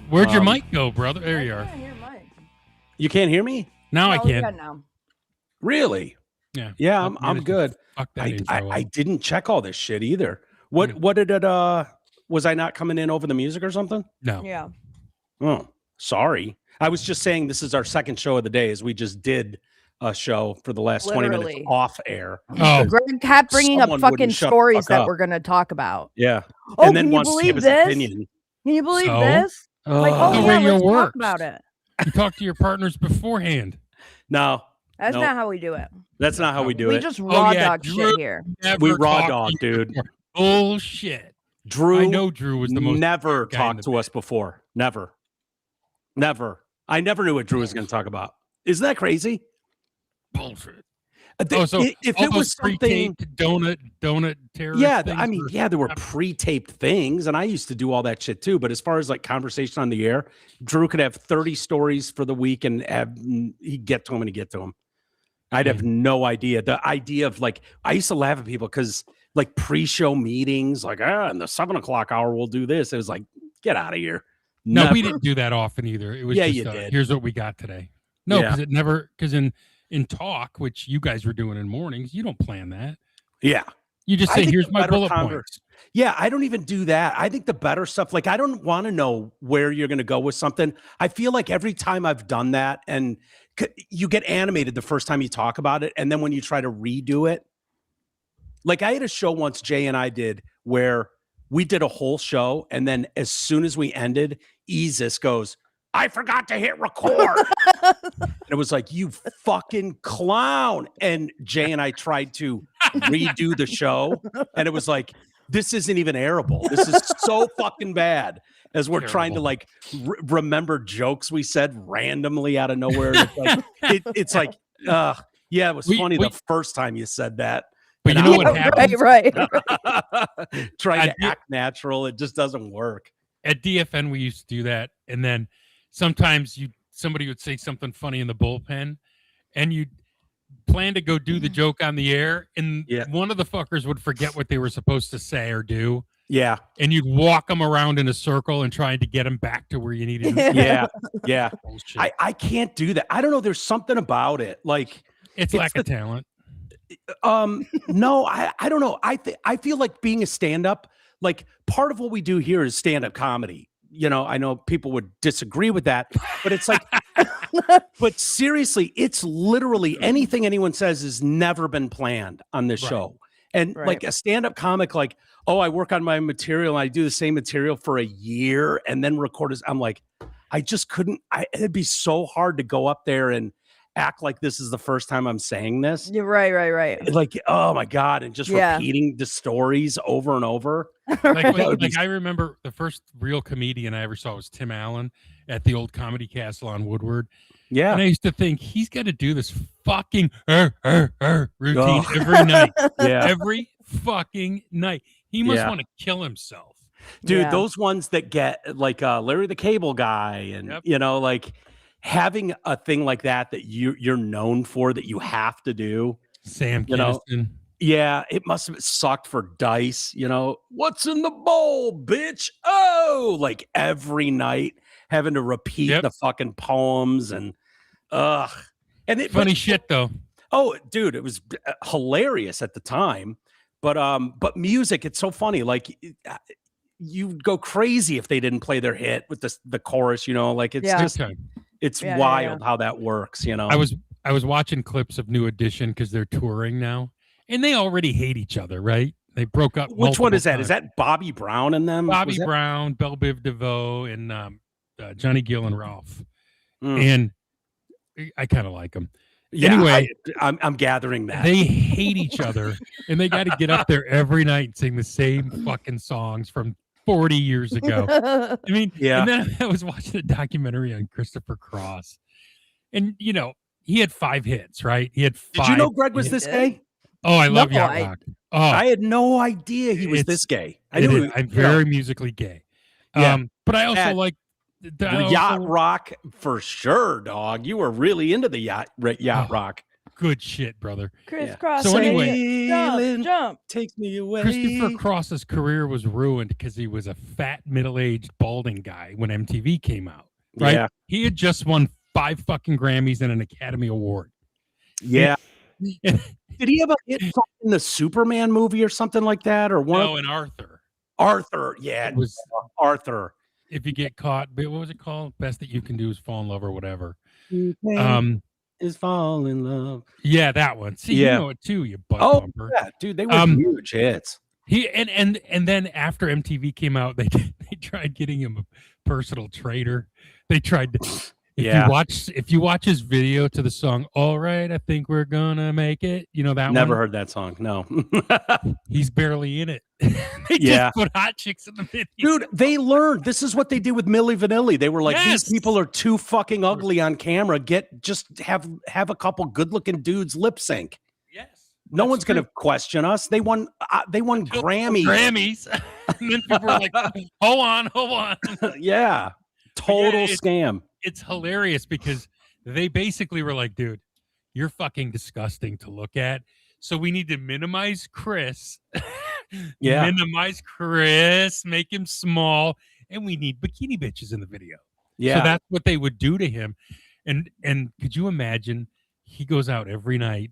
Where'd your mic go, brother? There you I are. can't hear Mike. You can't hear me? Now I No, can. yeah, now. Really? Yeah. Yeah, I I'm managed to good. Fuck that I intro up. didn't check all this shit either. What did it was I not coming in over the music or something? No. Yeah. Oh, sorry. I was just saying this is our second show of the day as we just did a show for the last 20 minutes Literally. off air. Oh, Greg kept bringing up Someone fucking wouldn't shut the stories fuck that up. we're going to talk about. Yeah. Oh, and then can you wants to give believe his this? opinion. Can you believe So? this? Like, Oh, The oh, yeah, radio let's works. talk about it. you talk to your partners beforehand. no. That's Nope. not how we do it. That's not how we do We it. just raw yeah, dog Drew- shit here. Never We raw talked dog, to you dude. before. Bullshit. Drew I know Drew was the most never guy in the talked to us before. Never. I never knew what Drew was going to talk about. Isn't that crazy? bullshit. So if all it was those something, pre-taped donut terrorist yeah, things I mean, yeah, there were pre-taped things, and I used to do all that shit too. But as far as like conversation on the air, Drew could have 30 stories for the week, and he'd get to them and he'd get to them. I'd have no idea. The idea of like, I used to laugh at people because like pre-show meetings, like, in the 7 o'clock hour, we'll do this. It was like, get out of here. No, Never. we didn't do that often either. It was Yeah, just you did. here's what we got today. No, Yeah. because in talk, which you guys were doing in mornings, you don't plan that. Yeah. You just I say, think here's the my better bullet conver- points. Yeah, I don't even do that. I think the better stuff, like I don't want to know where you're going to go with something. I feel like every time I've done that, and you get animated the first time you talk about it, and then when you try to redo it, like I had a show once Jay and I did where we did a whole show, and then as soon as we ended, Isis goes, I forgot to hit record. And it was like, you fucking clown. And Jay and I tried to redo the show, and it was like, this isn't even airable. This is so fucking bad. As we're trying to like remember jokes we said randomly out of nowhere. It's like, yeah, it was funny the first time you said that. But you know what happens? Right. Trying to act natural. It just doesn't work. At DFN, we used to do that. And then sometimes somebody would say something funny in the bullpen, and you'd plan to go do the joke on the air, and one of the fuckers would forget what they were supposed to say or do. Yeah. And you'd walk them around in a circle and trying to get them back to where you needed them. Yeah. I can't do that. I don't know. There's something about it. Like it's lack of talent. No, I don't know. I feel like being a stand-up, like part of what we do here is stand-up comedy. You know, I know people would disagree with that, but it's like, but seriously, it's literally anything anyone says has never been planned on this show. And like a stand-up comic, like, oh, I work on my material and I do the same material for a year and then record it. I'm like, I just couldn't, it'd be so hard to go up there and act like this is the first time I'm saying this. You're right. Like, oh my God. And just repeating the stories over and over. Like I remember the first real comedian I ever saw was Tim Allen at the old Comedy Castle on Woodward. Yeah. And I used to think he's got to do this fucking routine every night. Yeah. Every fucking night. He must want to kill himself. Dude, those ones that get like Larry the Cable Guy and, you know, like having a thing like that you're known for that you have to do. Sam Kinison. Yeah, it must have sucked for Dice, you know. What's in the bowl, bitch? Oh, like every night having to repeat the fucking poems and funny shit though. Oh, dude, it was hilarious at the time. But music, it's so funny. Like you'd go crazy if they didn't play their hit with the chorus, you know, like it's just it's wild how that works, you know. I was watching clips of New Edition because they're touring now. And they already hate each other, right? They broke up. Which one is that? Times. Is that Bobby Brown and them? Bobby Brown, Belle Biv DeVoe, and Johnny Gill and Ralph. And I kind of like them. Yeah, anyway, I'm gathering that. They hate each other, and they got to get up there every night and sing the same fucking songs from 40 years ago. I mean, and then I was watching a documentary on Christopher Cross. And, you know, he had 5 hits, right? He had 5. Did you know Greg was this gay? Oh, I love Yacht Rock. Oh, I had no idea he was this gay. I'm very musically gay. Yeah. But I also like Yacht Rock for sure, dog. You were really into the yacht rock. good shit, brother. Crisscross. So anyway, jump. Takes me away. Christopher Cross's career was ruined because he was a fat, middle-aged, balding guy when MTV came out. Right? Yeah. He had just won 5 fucking Grammys and an Academy Award. Yeah. Did he have a hit song in the Superman movie or something like that? Or one? No, and Arthur. Arthur. Yeah. It was Arthur. If you get caught, what was it called? Best that you can do is fall in love or whatever. Is fall in love. Yeah, that one. See, you know it too, you butt bumper. Yeah, dude, they were huge hits. He and then after MTV came out, they tried getting him a personal trainer. They tried to if you watch his video to the song "All Right, I Think We're Gonna Make It," you know that Never one? heard that song. No. He's barely in it. They just put hot chicks in the video. Dude, they learned. This is what they did with Milli Vanilli. They were like, these people are too fucking ugly on camera. Just have a couple good-looking dudes lip sync. Yes. No one's going to question us. They won Grammys. And then people were like, hold on. Yeah. Total scam. It's hilarious because they basically were like, dude, you're fucking disgusting to look at. So we need to minimize Chris. Minimize Chris, make him small, and we need bikini bitches in the video. Yeah. So that's what they would do to him. And could you imagine he goes out every night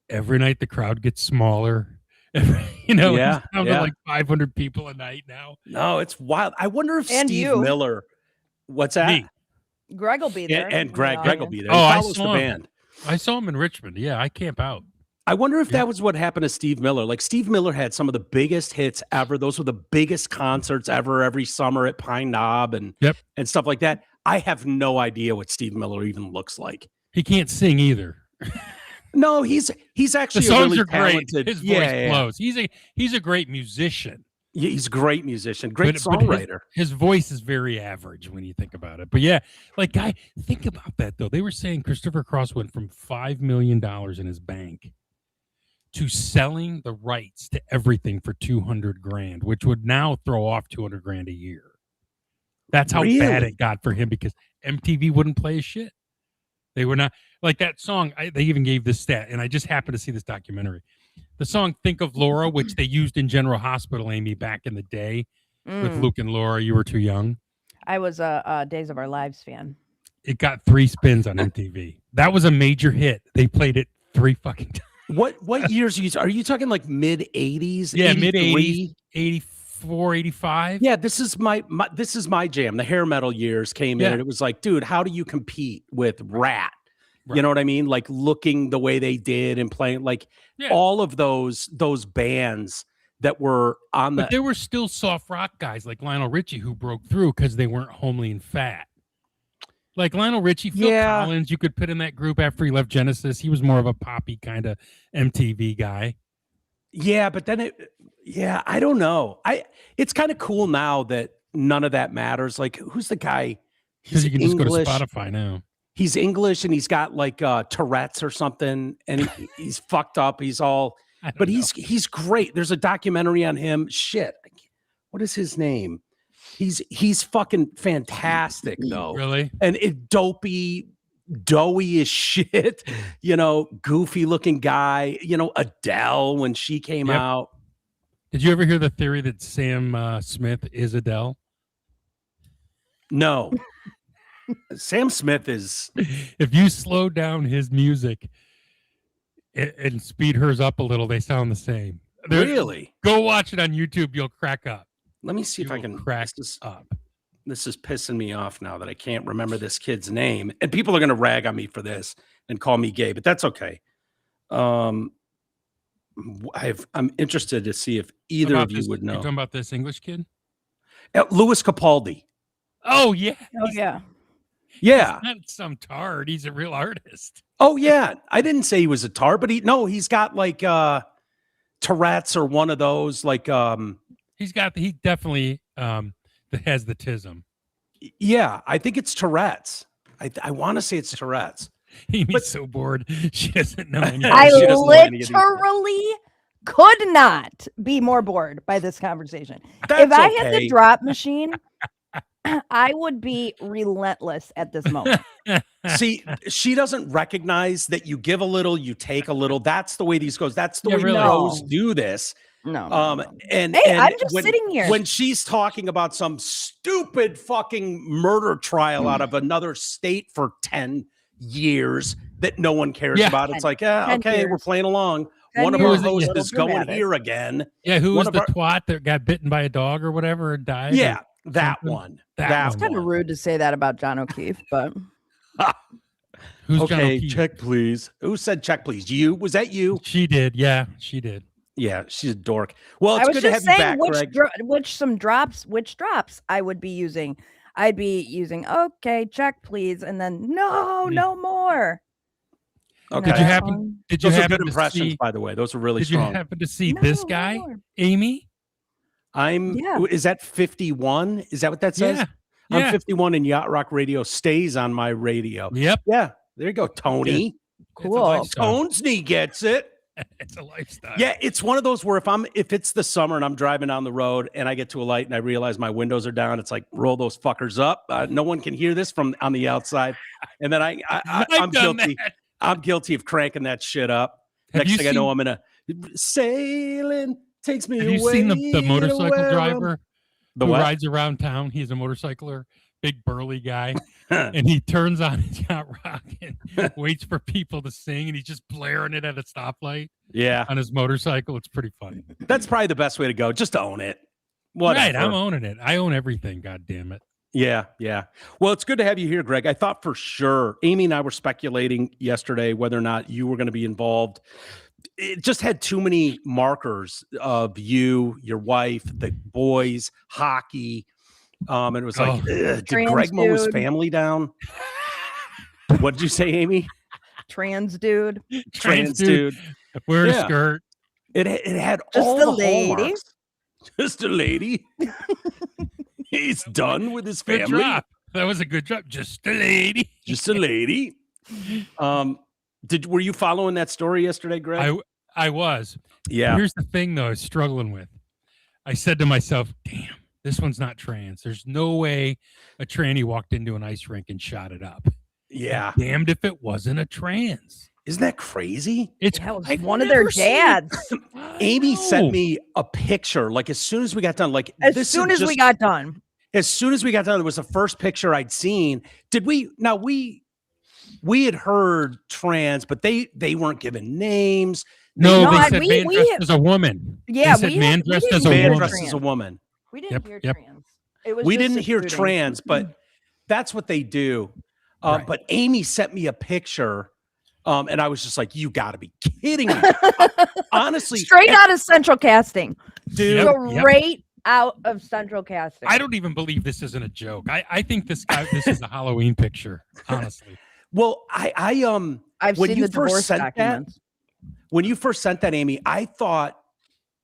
the crowd gets smaller. He's down to like 500 people a night now. No, it's wild. I wonder if And Steve you. Miller, what's that? Me. Greg will be there. And Greg will be there. Oh, He I follows saw the him. band. I saw him in Richmond. Yeah, I camp out. I wonder if that was what happened to Steve Miller. Like Steve Miller had some of the biggest hits ever. Those were the biggest concerts ever every summer at Pine Knob and stuff like that. I have no idea what Steve Miller even looks like. He can't sing either. No, he's actually the songs a really are talented. Great. His voice flows. He's a great musician. Yeah, he's a great musician, great songwriter. His voice is very average when you think about it. But yeah, like guy, think about that though. They were saying Christopher Cross went from $5 million in his bank to selling the rights to everything for $200,000, which would now throw off $200,000 a year. That's how bad it got for him because MTV wouldn't play his shit. They were not like that song. They even gave this stat, and I just happened to see this documentary. The song "Think of Laura," which they used in General Hospital, Amy, back in the day with Luke and Laura. You were too young. I was a Days of Our Lives fan. It got 3 spins on MTV. That was a major hit. They played it 3 fucking times. What years are you talking? Like mid 80s? Yeah, mid 80s, 84, 85. Yeah, this is my jam. The hair metal years came in, and it was like, dude, how do you compete with Rat? Right. You know what I mean? Like looking the way they did and playing like all of those bands that were on the. But there were still soft rock guys like Lionel Richie who broke through because they weren't homely and fat. Like Lionel Richie, Phil Collins, you could put in that group after he left Genesis. He was more of a poppy kind of MTV guy. Yeah, but then I don't know. It's kind of cool now that none of that matters. Like, who's the guy? Because you can just go to Spotify now. He's English and he's got like Tourette's or something, and he's fucked up. He's all, but he's great. There's a documentary on him. Shit, what is his name? He's fucking fantastic though. Really? And doughy as shit. Goofy looking guy. Adele when she came out. Did you ever hear the theory that Sam Smith is Adele? No. Sam Smith is. If you slow down his music and speed hers up a little, they sound the same. Really? Go watch it on YouTube. You'll crack up. Let me see if I can crack this up. This is pissing me off now that I can't remember this kid's name, and people are going to rag on me for this and call me gay, but that's okay. I'm interested to see if either of you would know. You're talking about this English kid, Louis Capaldi. Oh yeah, yeah. He's not some tard. He's a real artist. Oh yeah, I didn't say he was a tard, but he's got like Tourette's or one of those like he definitely has the tism. Yeah, I think it's Tourette's. I want to say it's Tourette's. Amy's so bored. She doesn't know anything. I literally could not be more bored by this conversation. If I had the drop machine I would be relentless at this moment. See, she doesn't recognize that you give a little, you take a little. That's the way these goes. That's the Yeah, way really. pros do this. No. And Hey, and I'm just sitting here. when she's talking about some stupid fucking murder trial out of another state for 10 years that no one cares Yeah. about, it's like, yeah, 10 okay, we're years. playing along. 10 One of years our is a hosts little is going dramatic. here again. Yeah, who One was of the our- twat that got bitten by a dog or whatever and died? Yeah, or that something? one. That It's kind of rude to say that about John O'Keefe, but Who's John Okay, O'Keefe? check please. Who said check please? You? Was that you? She did. Yeah, she did. Yeah, she's a dork. Well, I it's was good to have just you saying back, Greg. which drops I would be using. I'd be using okay, check please, and then no more. Okay. Did you happen? Did you Those are happen good to impressions, see? by the way. Those are really Did you strong. happen to see No, this no guy, more. Amy? I'm. Is that 51? Is that what that says? Yeah. I'm Yeah. 51, and Yacht Rock Radio stays on my radio. Yep. Yeah, there you go, Tony. Cool. It's a lifestyle. Tonesney gets it. It's a lifestyle. Yeah, it's one of those where if it's the summer and I'm driving down the road and I get to a light and I realize my windows are down, it's like roll those fuckers up. No one can hear this from on the outside, and then I'm guilty. That. I'm guilty of cranking that shit up. Have Next you thing I know, I'm gonna sailing takes me Have away. you seen the to motorcycle where I'm- driver The who what? rides around town? He's a motorcycler, big burly guy, and he turns on his yacht rock and waits for people to sing, and he's just blaring it at a stoplight Yeah, on his motorcycle. It's pretty funny. that's probably the best way to go. Just own it. Whatever. Right, I'm owning it. I own everything. God damn it. Yeah. Well, it's good to have you here, Greg. I thought for sure Amy and I were speculating yesterday whether or not you were going to be involved. It just had too many markers of you, your wife, the boys, hockey. And it was like, ugh, did Greg mow his family down? What did you say, Amy? Trans dude. Trans dude. Wearing Yeah. a skirt. It had Just all a the lady. hallmarks. Just a lady. He's done with his Good family. drop. That was a good drop. Just a lady. Just a lady. Were you following that story yesterday, Greg? I was. Yeah. Here's the thing, though, I was struggling with. I said to myself, damn, this one's not trans. There's no way a tranny walked into an ice rink and shot it up. Yeah. Damned if it wasn't a trans. Isn't that crazy? It's That was I've one of their never seen- dads. Amy know. sent me a picture, like as soon as we got done. Like As soon as we got done. as soon as we got done, it was the first picture I'd seen. Did we? Now we had heard trans, but they weren't given names. No, No, they I- said we- man we dressed have- as a woman. Yeah, They said we man had- we dressed didn't as a hear Man woman. dressed trans. as a woman. We didn't Yep, hear yep. trans. It was We just didn't a hear shooting. trans, but that's what they do. Right. But Amy sent me a picture, and I was just like, "You got to be kidding me!" Honestly, Straight out of Central Casting. dude. Yep. Straight out of Central Casting. I don't even believe this isn't a joke. I think this is a Halloween picture, honestly. Well, I've when seen you the first divorce sent that, documents. when you first sent that, Amy, I thought,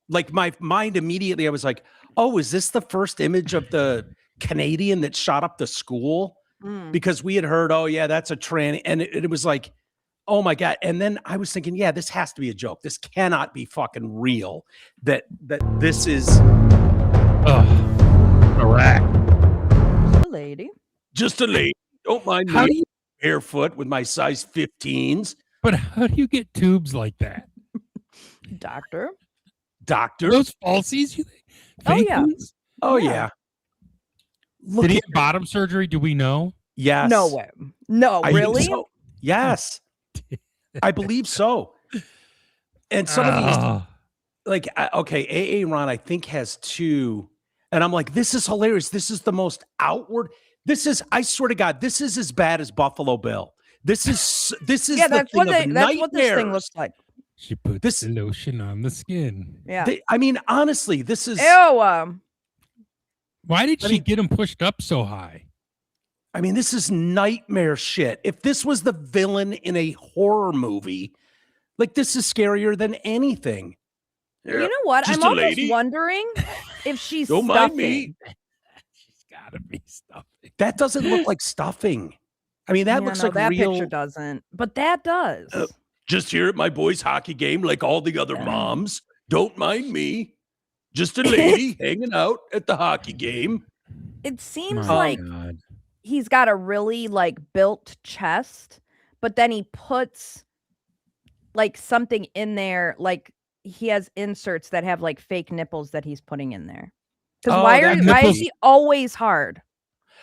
like my mind immediately, I was like, "Oh, is this the first image of the Canadian that shot up the school?" Mm. Because we had heard, "Oh yeah, that's a tranny," and it was like, "Oh my god!" And then I was thinking, "Yeah, this has to be a joke. This cannot be fucking real. That this is Correct. Lady. just a lady. Don't mind How me do you? barefoot with my size 15s, But how do you get tubes like that? Doctor. Are doctor." those falsies? You think? Oh, Fake yeah. ones? Oh Yeah. yeah. Look Did he at have bottom surgery? Do we know? yes. No way. No, I think really? so. Yes. I believe so. And some of these, Ah. like, okay, AA Ron, I think has 2. And I'm like, this is hilarious. This is the most outward. This is, I swear to God, this is as bad as Buffalo Bill. This is Yeah, the that's thing what of that's what this thing nightmares. looks like. She put This- the lotion on the skin. Yeah. I mean, honestly, this is, Ew. Why did I she mean- get him pushed up so high? I mean, this is nightmare shit. If this was the villain in a horror movie, like this is scarier than anything. You know what? Just I'm a almost lady. wondering if she's Don't mind me. stuffing. She's got to be stuffing. That doesn't look like stuffing. I mean, that Yeah, looks no, like that real. picture doesn't, but that does. Just here at my boys' hockey game, like all the other Yeah. moms. Don't mind me. Just a lady hanging out at the hockey game. It seems My like God. he's got a really like built chest, but then he puts like something in there, like he has inserts that have like fake nipples that he's putting in there. Because Oh, why that could is be. he always hard?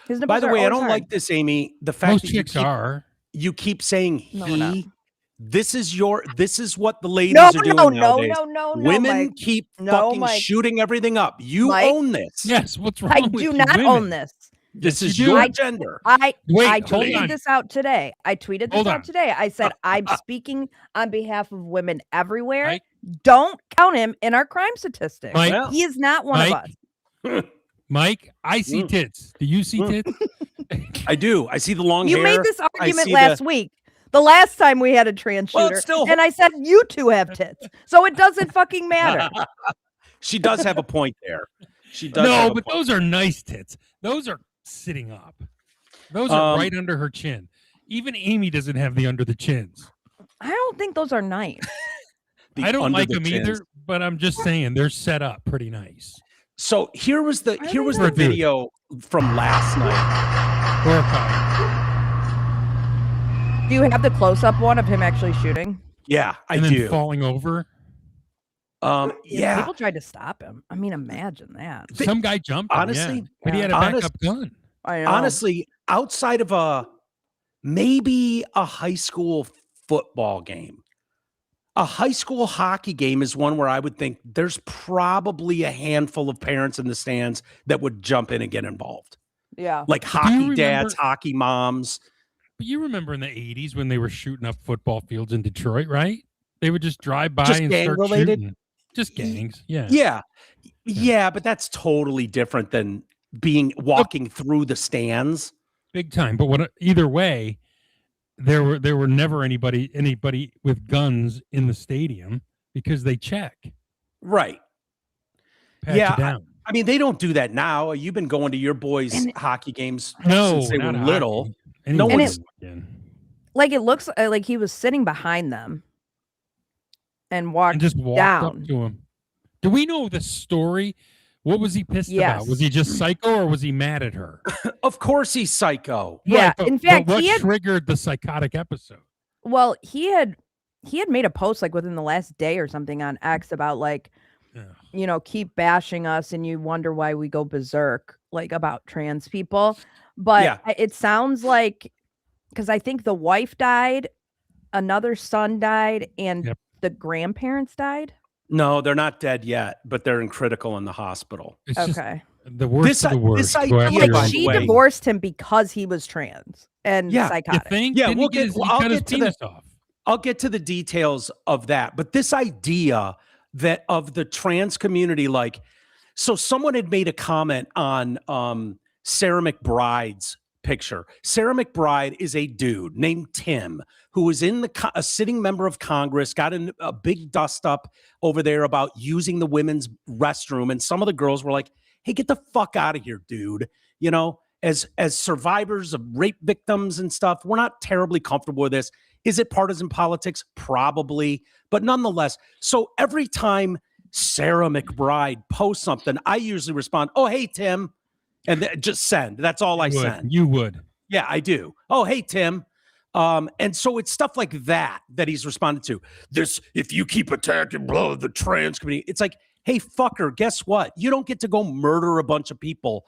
His By nipples the are way, I always don't hard. like this, Amy. The fact Most that chicks are. you keep saying No, we're not. he. This is what the ladies No, are doing nowadays. no, Women Mike. keep No, fucking Mike. shooting everything up. You Mike. own this. Yes. What's wrong I with do you not women? own this. This Yes, is you do. your gender. I Wait, hold tweeted on. this out today. I tweeted this Hold out on. today. I said I'm speaking on behalf of women everywhere. Mike? Don't count him in our crime statistics. Mike? Well, He is not one of Mike? us. Mike, I see Mm. tits. Do you see tits? I do. I see the long You hair. made this I argument see last week. The last time we had a trans Well, shooter, it's still- and I said you two have tits, so it doesn't fucking matter. She does have a point there. She does. No, have a but point. those are nice tits. Those are sitting up. Those are Um, right under her chin. Even Amy doesn't have the under the chins. I don't think those are nice. The I don't under like the them chins. either, but I'm just saying they're set up pretty nice. So here was the Are they not? video from last night. Horrifying. Do you have the close-up one of him actually shooting? Yeah, I And then do. falling over. Yeah. People tried to stop him. I mean, imagine that. Some guy jumped him, honestly, yeah. But he had a honest- backup gun. I know. Honestly, outside of maybe a high school football game, a high school hockey game is one where I would think there's probably a handful of parents in the stands that would jump in and get involved. yeah. Like you hockey remember- dads, hockey moms. But you remember in the 80s when they were shooting up football fields in Detroit, right? They would just drive by Just and gang start related? shooting. Just gangs, yeah. Yeah, but that's totally different than walking through the stands. Big time. But either way, there were never anybody with guns in the stadium because they check. Right. Pat Yeah, you down. I mean, they don't do that now. You've been going to your boys' hockey games No, since they were not little. hockey. No Anyone one's- can. Like it looks like he was sitting behind them and walked And just walked down. up to him. Do we know the story? What was he pissed about? Was Yes. he just psycho or was he mad at her? Of course he's psycho. Yeah, Right, but- in fact, but what he had triggered the psychotic episode? well, he had made a post like within the last day or something on X about like, Yeah. keep bashing us and you wonder why we go berserk like about trans people. But Yeah. it sounds like because I think the wife died, another son died, and Yep. the grandparents died. No, they're not dead yet, but they're in critical in the hospital. It's just Okay. the worst This- of the worst. this Go idea, after by Like the him. she way- divorced him because he was trans and Yeah, you You psychotic. think? Yeah, Didn't we'll he get- he I'll cut his get to penis off. I'll get to the details of that. But this idea that of the trans community, like, so someone had made a comment on Sarah McBride's picture. Sarah McBride is a dude named Tim who was in a sitting member of Congress, got in a big dust up over there about using the women's restroom. And some of the girls were like, hey, get the fuck out of here, dude. As survivors of rape victims and stuff, we're not terribly comfortable with this. Is it partisan politics? Probably. But nonetheless, so every time Sarah McBride posts something, I usually respond, oh, hey, Tim. And just send. That's all I send. You would. Yeah, I do. Oh, hey, Tim. And so it's stuff like that he's responded to. This, if you keep attacking the trans community, it's like, hey, fucker, guess what? You don't get to go murder a bunch of people.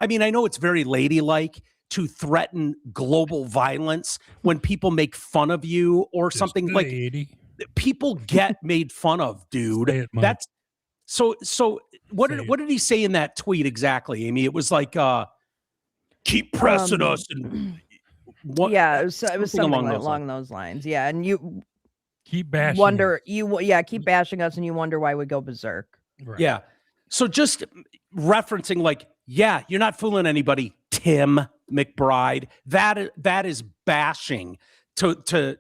I mean, I know it's very ladylike to threaten global violence when people make fun of you or Just something the like 80. people get made fun of, dude. Say it, Mike. That's so what Say did he say in that tweet exactly, Amy? It was like keep pressing us and what Yeah, it was something along along those those lines. Yeah, and you Keep bashing. wonder keep bashing us and you wonder why we go berserk. it. Right. Yeah. So just referencing like, yeah, you're not fooling anybody, Tim McBride. That is bashing to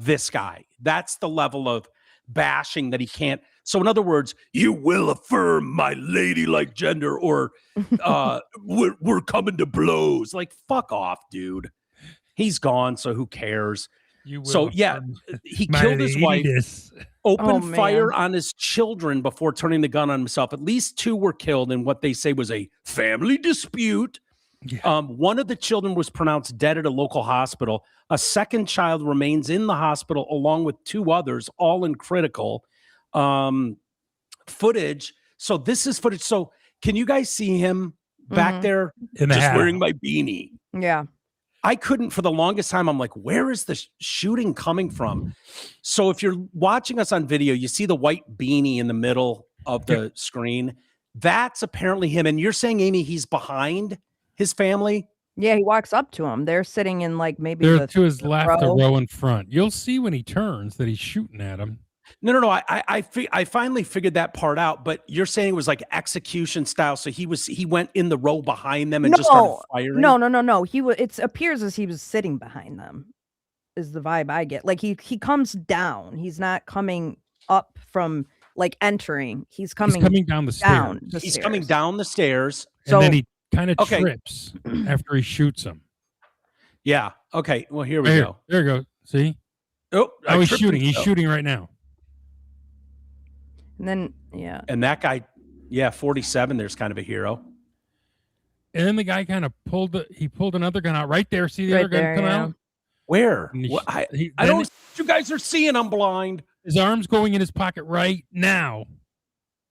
this guy. That's the level of bashing that he can't. So in other words, you will affirm my ladylike gender, or we're coming to blows. Like, fuck off, dude. He's gone, so who cares? You will. So yeah, he killed his wife, opened fire on his children before turning the gun on himself. At least 2 were killed in what they say was a family dispute. Yeah. One of the children was pronounced dead at a local hospital. A second child remains in the hospital along with 2 others, all in critical footage. So this is footage. So can you guys see him back there just wearing my beanie? Yeah. I couldn't for the longest time. I'm like, where is the shooting coming from? So if you're watching us on video, you see the white beanie in the middle of the screen. That's apparently him. And you're saying, Amy, he's behind his family? Yeah, he walks up to him. They're sitting in like maybe they're to his left, the row in front. You'll see when he turns that he's shooting at him. No. I finally figured that part out, but you're saying it was like execution style. So he went in the row behind them and just started firing. No. It appears as he was sitting behind them. Is the vibe I get. Like he comes down. He's not coming up from like entering. He's coming down the stairs. He's coming down the stairs, and then he kind of trips after he shoots him. Yeah. Okay. Well, here we go. There we go. See? Oh, he's shooting. He's shooting right now. And then, and that guy, 47. There's kind of a hero. And then the guy kind of pulled another gun out right there. See the other gun come out? Where? I don't. You guys are seeing. I'm blind. His arm's going in his pocket right now.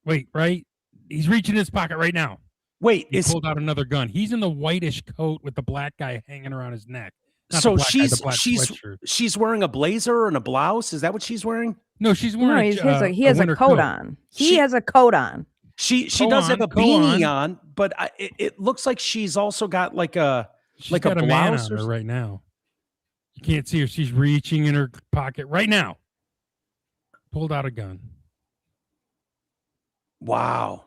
Wait, right? He's reaching his pocket right now. Wait, he pulled out another gun. He's in the whitish coat with the black guy hanging around his neck. So she's wearing a blazer and a blouse. Is that what she's wearing? No, she's wearing. He has a coat on. He has a coat on. She does have a beanie on, but it looks like she's also got like a blouse on her right now. You can't see her. She's reaching in her pocket right now. Pulled out a gun. Wow.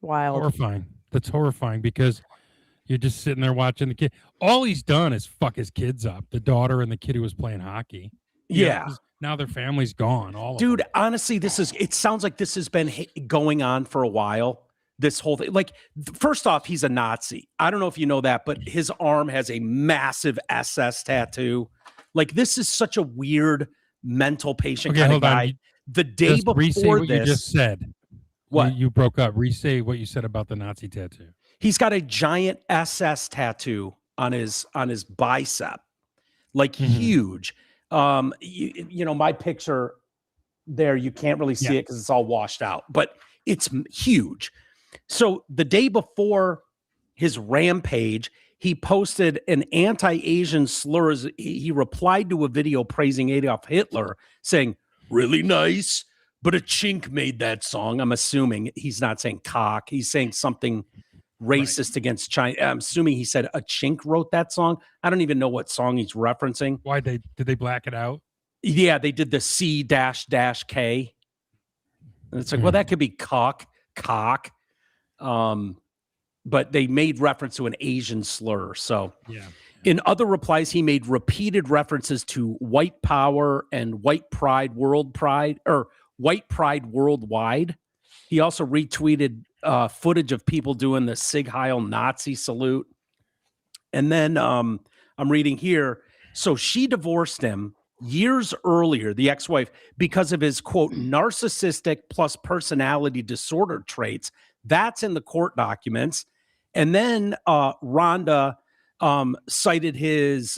Wild. Horrifying. That's horrifying because you're just sitting there watching the kid. All he's done is fuck his kids up. The daughter and the kid who was playing hockey. Yeah. Now their family's gone. Dude, honestly, it sounds like this has been going on for a while. This whole thing. Like, first off, he's a Nazi. I don't know if you know that, but his arm has a massive SS tattoo. Like, this is such a weird mental patient kind of guy. The day before what this, you just said. What? You broke up. Re-say what you said about the Nazi tattoo. He's got a giant SS tattoo on his bicep, like huge. You know, my picture there, you can't really see it because it's all washed out, but it's huge. So the day before his rampage, he posted an anti-Asian slur. He replied to a video praising Adolf Hitler, saying, "Really nice, but a chink made that song." I'm assuming he's not saying cock. He's saying something racist against China. I'm assuming he said a chink wrote that song. I don't even know what song he's referencing. Why did they black it out? Yeah, they did the C-K. And it's like, well, that could be cock. But they made reference to an Asian slur. So in other replies, he made repeated references to white power and white pride worldwide. He also retweeted footage of people doing the Sieg Heil Nazi salute. And then I'm reading here. So she divorced him years earlier, the ex-wife, because of his, quote, narcissistic plus personality disorder traits. That's in the court documents. And then Rhonda cited his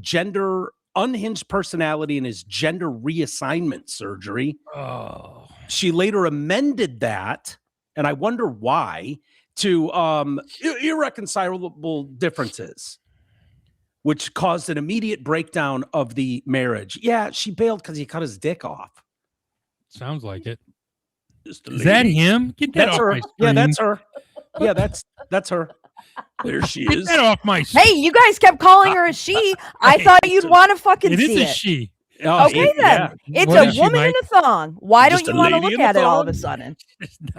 gender unhinged personality and his gender reassignment surgery. Oh. She later amended that, and I wonder why, to irreconcilable differences, which caused an immediate breakdown of the marriage. Yeah, she bailed because he cut his dick off. Sounds like it. Is that him? Get that off my screen. Yeah, that's her. Yeah, that's her. There she is. Get that off my screen. Hey, you guys kept calling her a she. I thought you'd want to fucking see it. It is a she. Oh, okay, then. It's a woman in a thong. Why don't you want to look at it all of a sudden?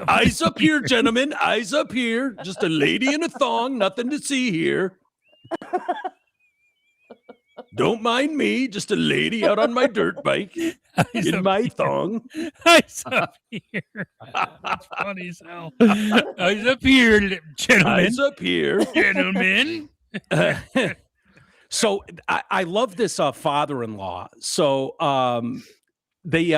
Eyes up here, gentlemen. Eyes up here. Just a lady in a thong. Nothing to see here. Don't mind me. Just a lady out on my dirt bike in my thong. Eyes up here. That's funny as hell. Eyes up here, gentlemen. Eyes up here. Gentlemen. So I love this father-in-law. So they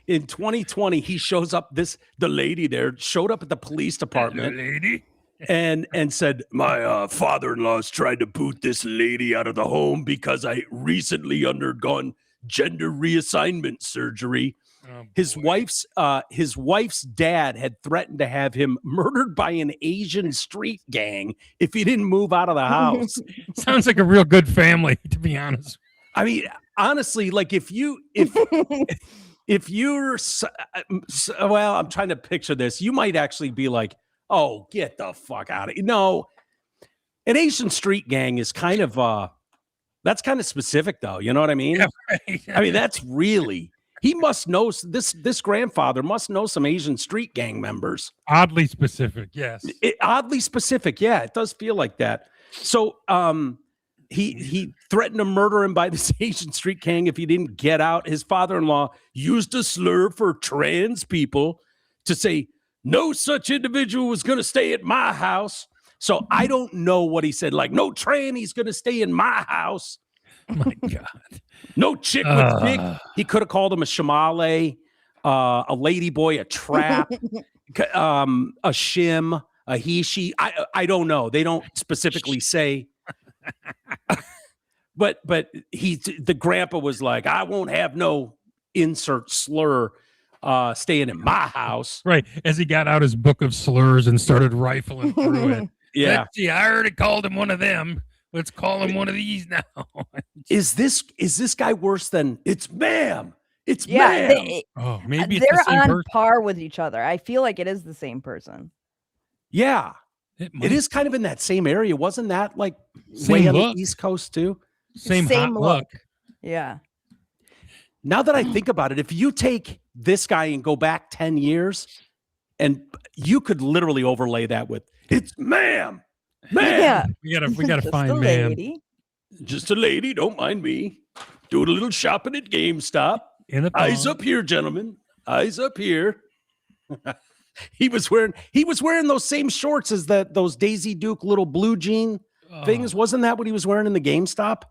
in 2020 he shows up. The lady there showed up at the police department. Hello, lady. And said, my father-in-law's tried to boot this lady out of the home because I recently undergone gender reassignment surgery. Oh, His wife's dad had threatened to have him murdered by an Asian street gang if he didn't move out of the house. Sounds like a real good family, to be honest. I mean, honestly, like if you're well, I'm trying to picture this. You might actually be like, oh, get the fuck out of here. No, an Asian street gang is kind of that's kind of specific though. You know what I mean? Yeah, right. I mean, that's really, he must know this grandfather must know some Asian street gang members. Oddly specific, yes. Oddly specific. Yeah, it does feel like that. So he threatened to murder him by this Asian street gang if he didn't get out. His father-in-law used a slur for trans people to say, no such individual was going to stay at my house. So I don't know what he said. Like, no tranny's going to stay in my house. My God. No chick with dick. He could have called him a shamale, a lady boy, a trap, a shim, a he, she. I don't know. They don't specifically say. but the grandpa was like, I won't have no insert slur staying in my house. Right. As he got out his book of slurs and started rifling through it. Yeah. Let's see, I already called him one of them. Let's call him one of these now. Is this guy worse than it's ma'am? It's Yeah, ma'am. Maybe it's they're the same on person. par with each other. I feel like it is the same person. Yeah. It It is kind of in that same area. Wasn't that like Same way on look. the East Coast too? Same hot look. Yeah. Now that I think about it, if you take this guy and go back 10 years, and you could literally overlay that with it's ma'am. Yeah. We gotta Just find a man. lady. Just a lady, don't mind me. Doing a little shopping at GameStop. In a Eyes thong. up here, gentlemen. Eyes up here. He was wearing those same shorts as those Daisy Duke little blue jean things. Wasn't that what he was wearing in the GameStop?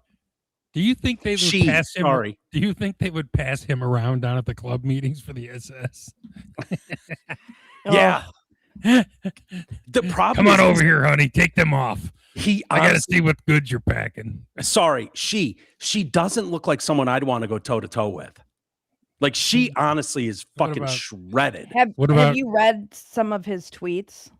Do you think they would pass him? Sorry. Do you think they would pass him around down at the club meetings for the SS? Yeah. The problem Come on is over here, honey. Take them off. He I gotta honestly, see what goods you're packing. sorry, she doesn't look like someone I'd want to go toe to toe with. Like she honestly is What fucking about- shredded. What Have about you read some of his tweets?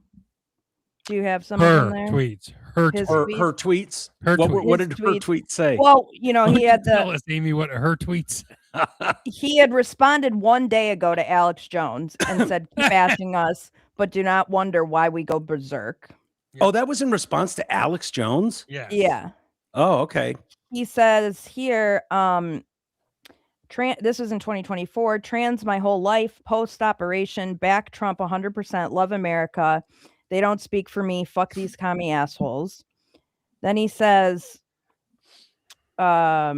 Do you have some of her them there? tweets? Her His tweets. Her tweets. Her What, tweets. what His did her tweets. tweet say? Well, you know, Why he don't had you tell the us, Amy, what her tweets. he had responded one day ago to Alex Jones and said, "Keep asking us, but do not wonder why we go berserk." Oh, that was in response to Alex Jones? Yeah. Yeah. Oh, okay. He says here, this was in 2024, trans my whole life, post-operation, back Trump 100%, love America. They don't speak for me. Fuck these commie assholes. Then he says, let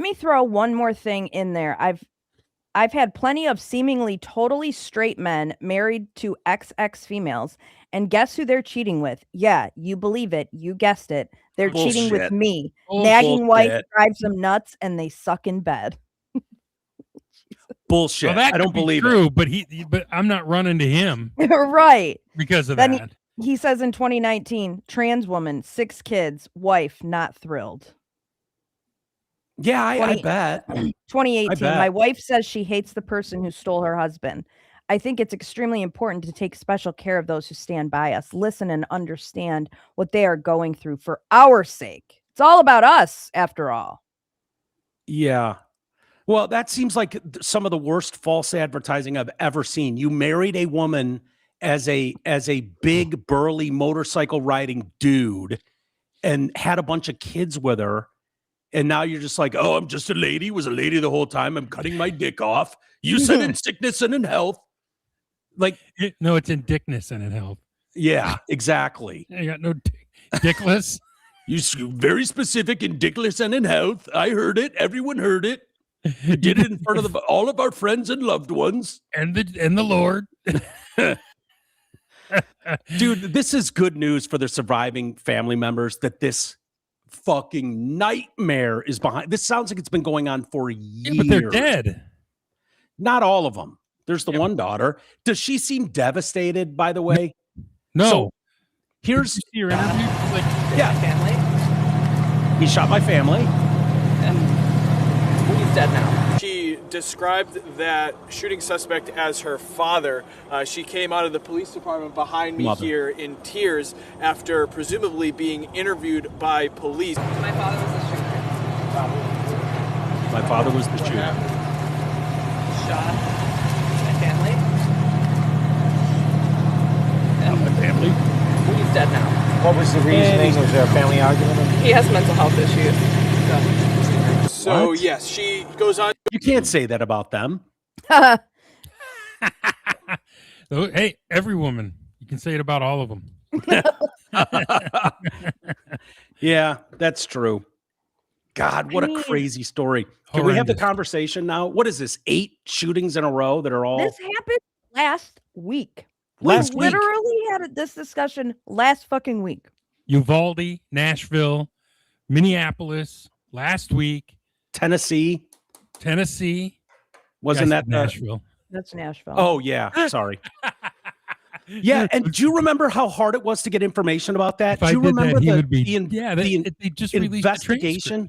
me throw one more thing in there. I've had plenty of seemingly totally straight men married to XX females, and guess who they're cheating with? Yeah, you believe it. You guessed it. They're cheating with Bullshit. me. Oh, Nagging wife bullshit. drives them nuts, and they suck in bed. Bullshit. Well, that I don't could be believe true, but I'm not running to him Right. because of Then that. He says in 2019, trans woman, 6 kids, wife not thrilled. it. Yeah, I 20 bet. 2018, bet. my wife says she hates the person who stole her husband. I think it's extremely important to take special care of those who stand by us, listen and understand what they are going through for our sake. It's all about us, after all. Yeah. Well, that seems like some of the worst false advertising I've ever seen. You married a woman as a big burly motorcycle riding dude and had a bunch of kids with her. And now you're just like, oh, I'm just a lady, was a lady the whole time. I'm cutting my dick off. You said in sickness and in health. Like, No, it's in dickness and in health. yeah, exactly. I got no dickless. You very specific in dickless and in health. I heard it. Everyone heard it. You did it in front of all of our friends and loved ones. and the Lord. Dude, this is good news for the surviving family members that this fucking nightmare is behind. This sounds like it's been going on for years. Yeah, but they're dead. Not all of them. There's the one daughter. Does she seem devastated, by the way? No. So here's Did you see your interview? She's like, yeah. Family. He shot my family. And he's dead now. She described that shooting suspect as her father. She came out of the police department behind me here in tears after presumably being interviewed by police. My father was the shooter. My father was the shooter. Shot my family. Shot my family. He's dead now. What was the reasoning? Was there a family argument? He has mental health issues. So yes, she goes on. You can't say that about them. Hey, every woman. You can say it about all of them. Yeah, that's true. God, what a crazy story. Can we have the conversation now? What is this? 8 shootings in a row that are all... This happened last week. Last we literally had this discussion last fucking week. Uvalde, Nashville, Minneapolis, last week. Tennessee. Wasn't that Nashville? That's Nashville. Oh, yeah. Sorry. Yeah, and do you remember how hard it was to get information about that? Do you remember they just released investigation?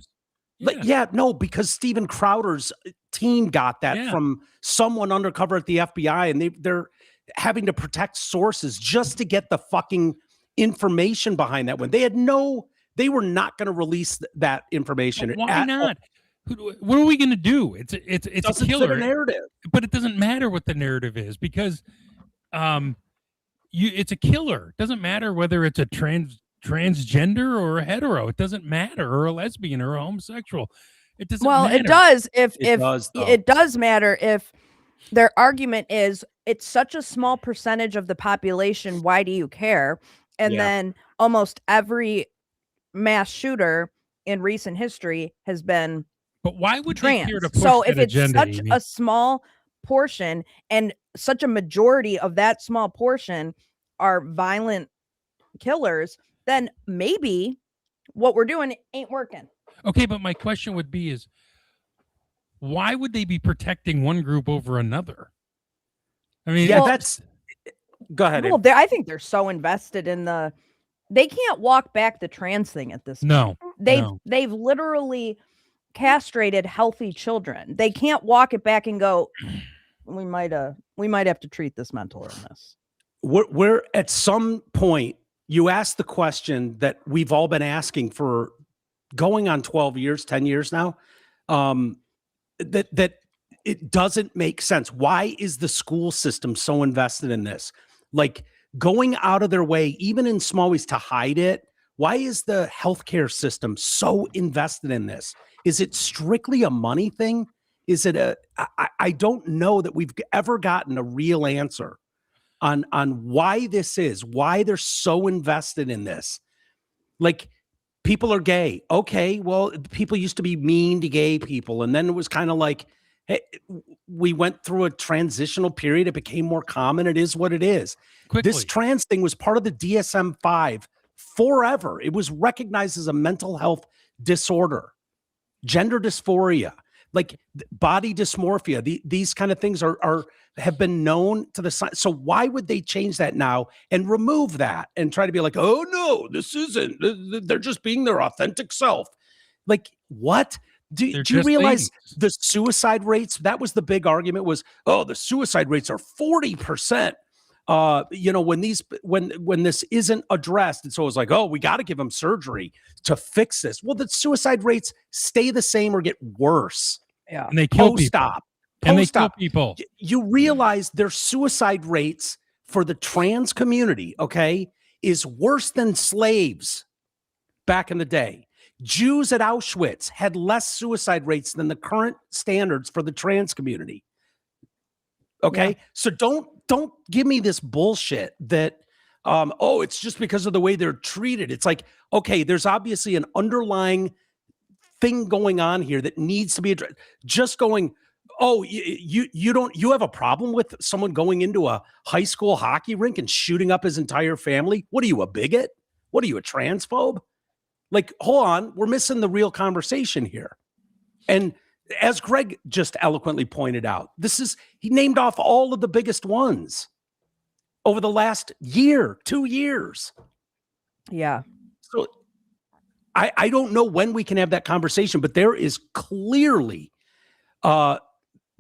No, because Steven Crowder's team got that from someone undercover at the FBI, and they're having to protect sources just to get the fucking information behind that one. They were not going to release that information. But why not? What are we going to do? It's a killer narrative, but it doesn't matter what the narrative is because it's a killer. It doesn't matter whether it's a transgender or a hetero. It doesn't matter, or a lesbian or a homosexual. It doesn't matter. It does it does matter if their argument is it's such a small percentage of the population, why do you care? And then almost every mass shooter in recent history has been but why would trans. They care to push so that if it's agenda, such a small portion and such a majority of that small portion are violent killers, then maybe what we're doing ain't working. Okay, but my question would be is why would they be protecting one group over another? I mean, that's go ahead. Well, I think they're so invested in they can't walk back the trans thing at this point. They've literally castrated healthy children. They can't walk it back and go, we might have to treat this mental illness. We're at some point, you asked the question that we've all been asking for going on 12 years, 10 years now, that it doesn't make sense. Why is the school system so invested in this? Like going out of their way, even in small ways, to hide it. Why is the healthcare system so invested in this? Is it strictly a money thing? Is it I don't know that we've ever gotten a real answer on why this is, why they're so invested in this. Like, people are gay. Okay, well, people used to be mean to gay people. And then it was kind of like, hey, we went through a transitional period. It became more common. It is what it is. Quickly. This trans thing was part of the DSM-5 forever. It was recognized as a mental health disorder. Gender dysphoria, like body dysmorphia, these kind of things have been known to the science. So why would they change that now and remove that and try to be like, oh no, this isn't, they're just being their authentic self. Like, what? Do you realize the suicide rates? That was the big argument was, oh, the suicide rates are 40%. When this isn't addressed. And so it was like, oh, we got to give them surgery to fix this. Well, the suicide rates stay the same or get worse. Yeah. And they kill people. Post-op. And they kill people. You realize their suicide rates for the trans community, okay, is worse than slaves back in the day. Jews at Auschwitz had less suicide rates than the current standards for the trans community. Okay. Yeah. So don't give me this bullshit that, it's just because of the way they're treated. It's like, okay, there's obviously an underlying thing going on here that needs to be addressed. Just going, Oh, you have a problem with someone going into a high school hockey rink and shooting up his entire family? What are you, a bigot? What are you, a transphobe? Like, hold on, we're missing the real conversation here. And as Greg just eloquently pointed out, he named off all of the biggest ones over the last year, 2 years. Yeah. So I don't know when we can have that conversation, but there is clearly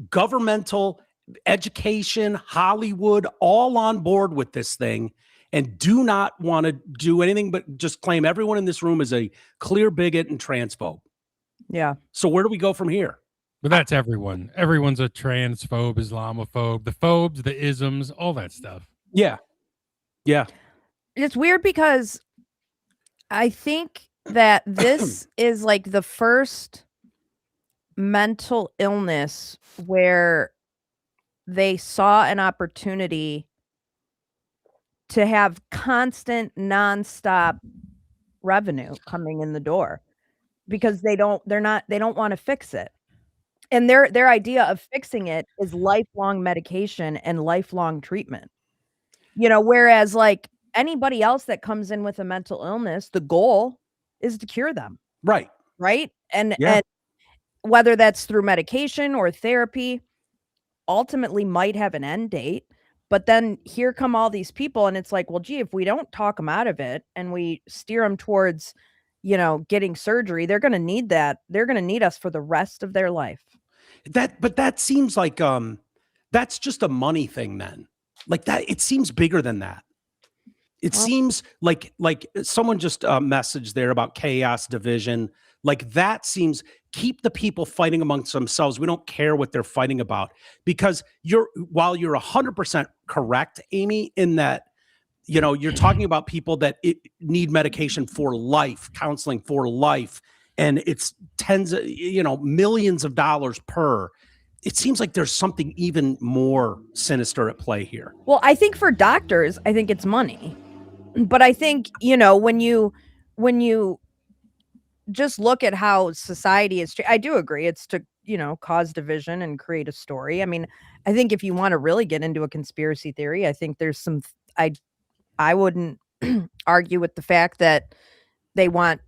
governmental, education, Hollywood, all on board with this thing and do not want to do anything but just claim everyone in this room is a clear bigot and transphobe. Yeah. So where do we go from here? But that's everyone. Everyone's a transphobe, Islamophobe, the phobes, the isms, all that stuff. Yeah. Yeah. It's weird because I think that this is like the first mental illness where they saw an opportunity to have constant nonstop revenue coming in the door because they don't want to fix it. And their idea of fixing it is lifelong medication and lifelong treatment. You know, whereas like anybody else that comes in with a mental illness, the goal is to cure them. Right. Right. And whether that's through medication or therapy, ultimately might have an end date. But then here come all these people, and it's like, well, gee, if we don't talk them out of it and we steer them towards, getting surgery, they're going to need that. They're going to need us for the rest of their life. But that seems like that's just a money thing then. Like that, it seems bigger than that. It seems like someone just messaged there about chaos, division. Like that seems, keep the people fighting amongst themselves. We don't care what they're fighting about, because while you're 100% correct, Amy, in that, you're talking about people that need medication for life, counseling for life, and it's tens of, millions of dollars per. It seems like there's something even more sinister at play here. Well, I think for doctors, I think it's money. But I think, when you just look at how society is, I do agree it's to, cause division and create a story. I mean, I think if you want to really get into a conspiracy theory, I think there's some, I wouldn't argue with the fact that they want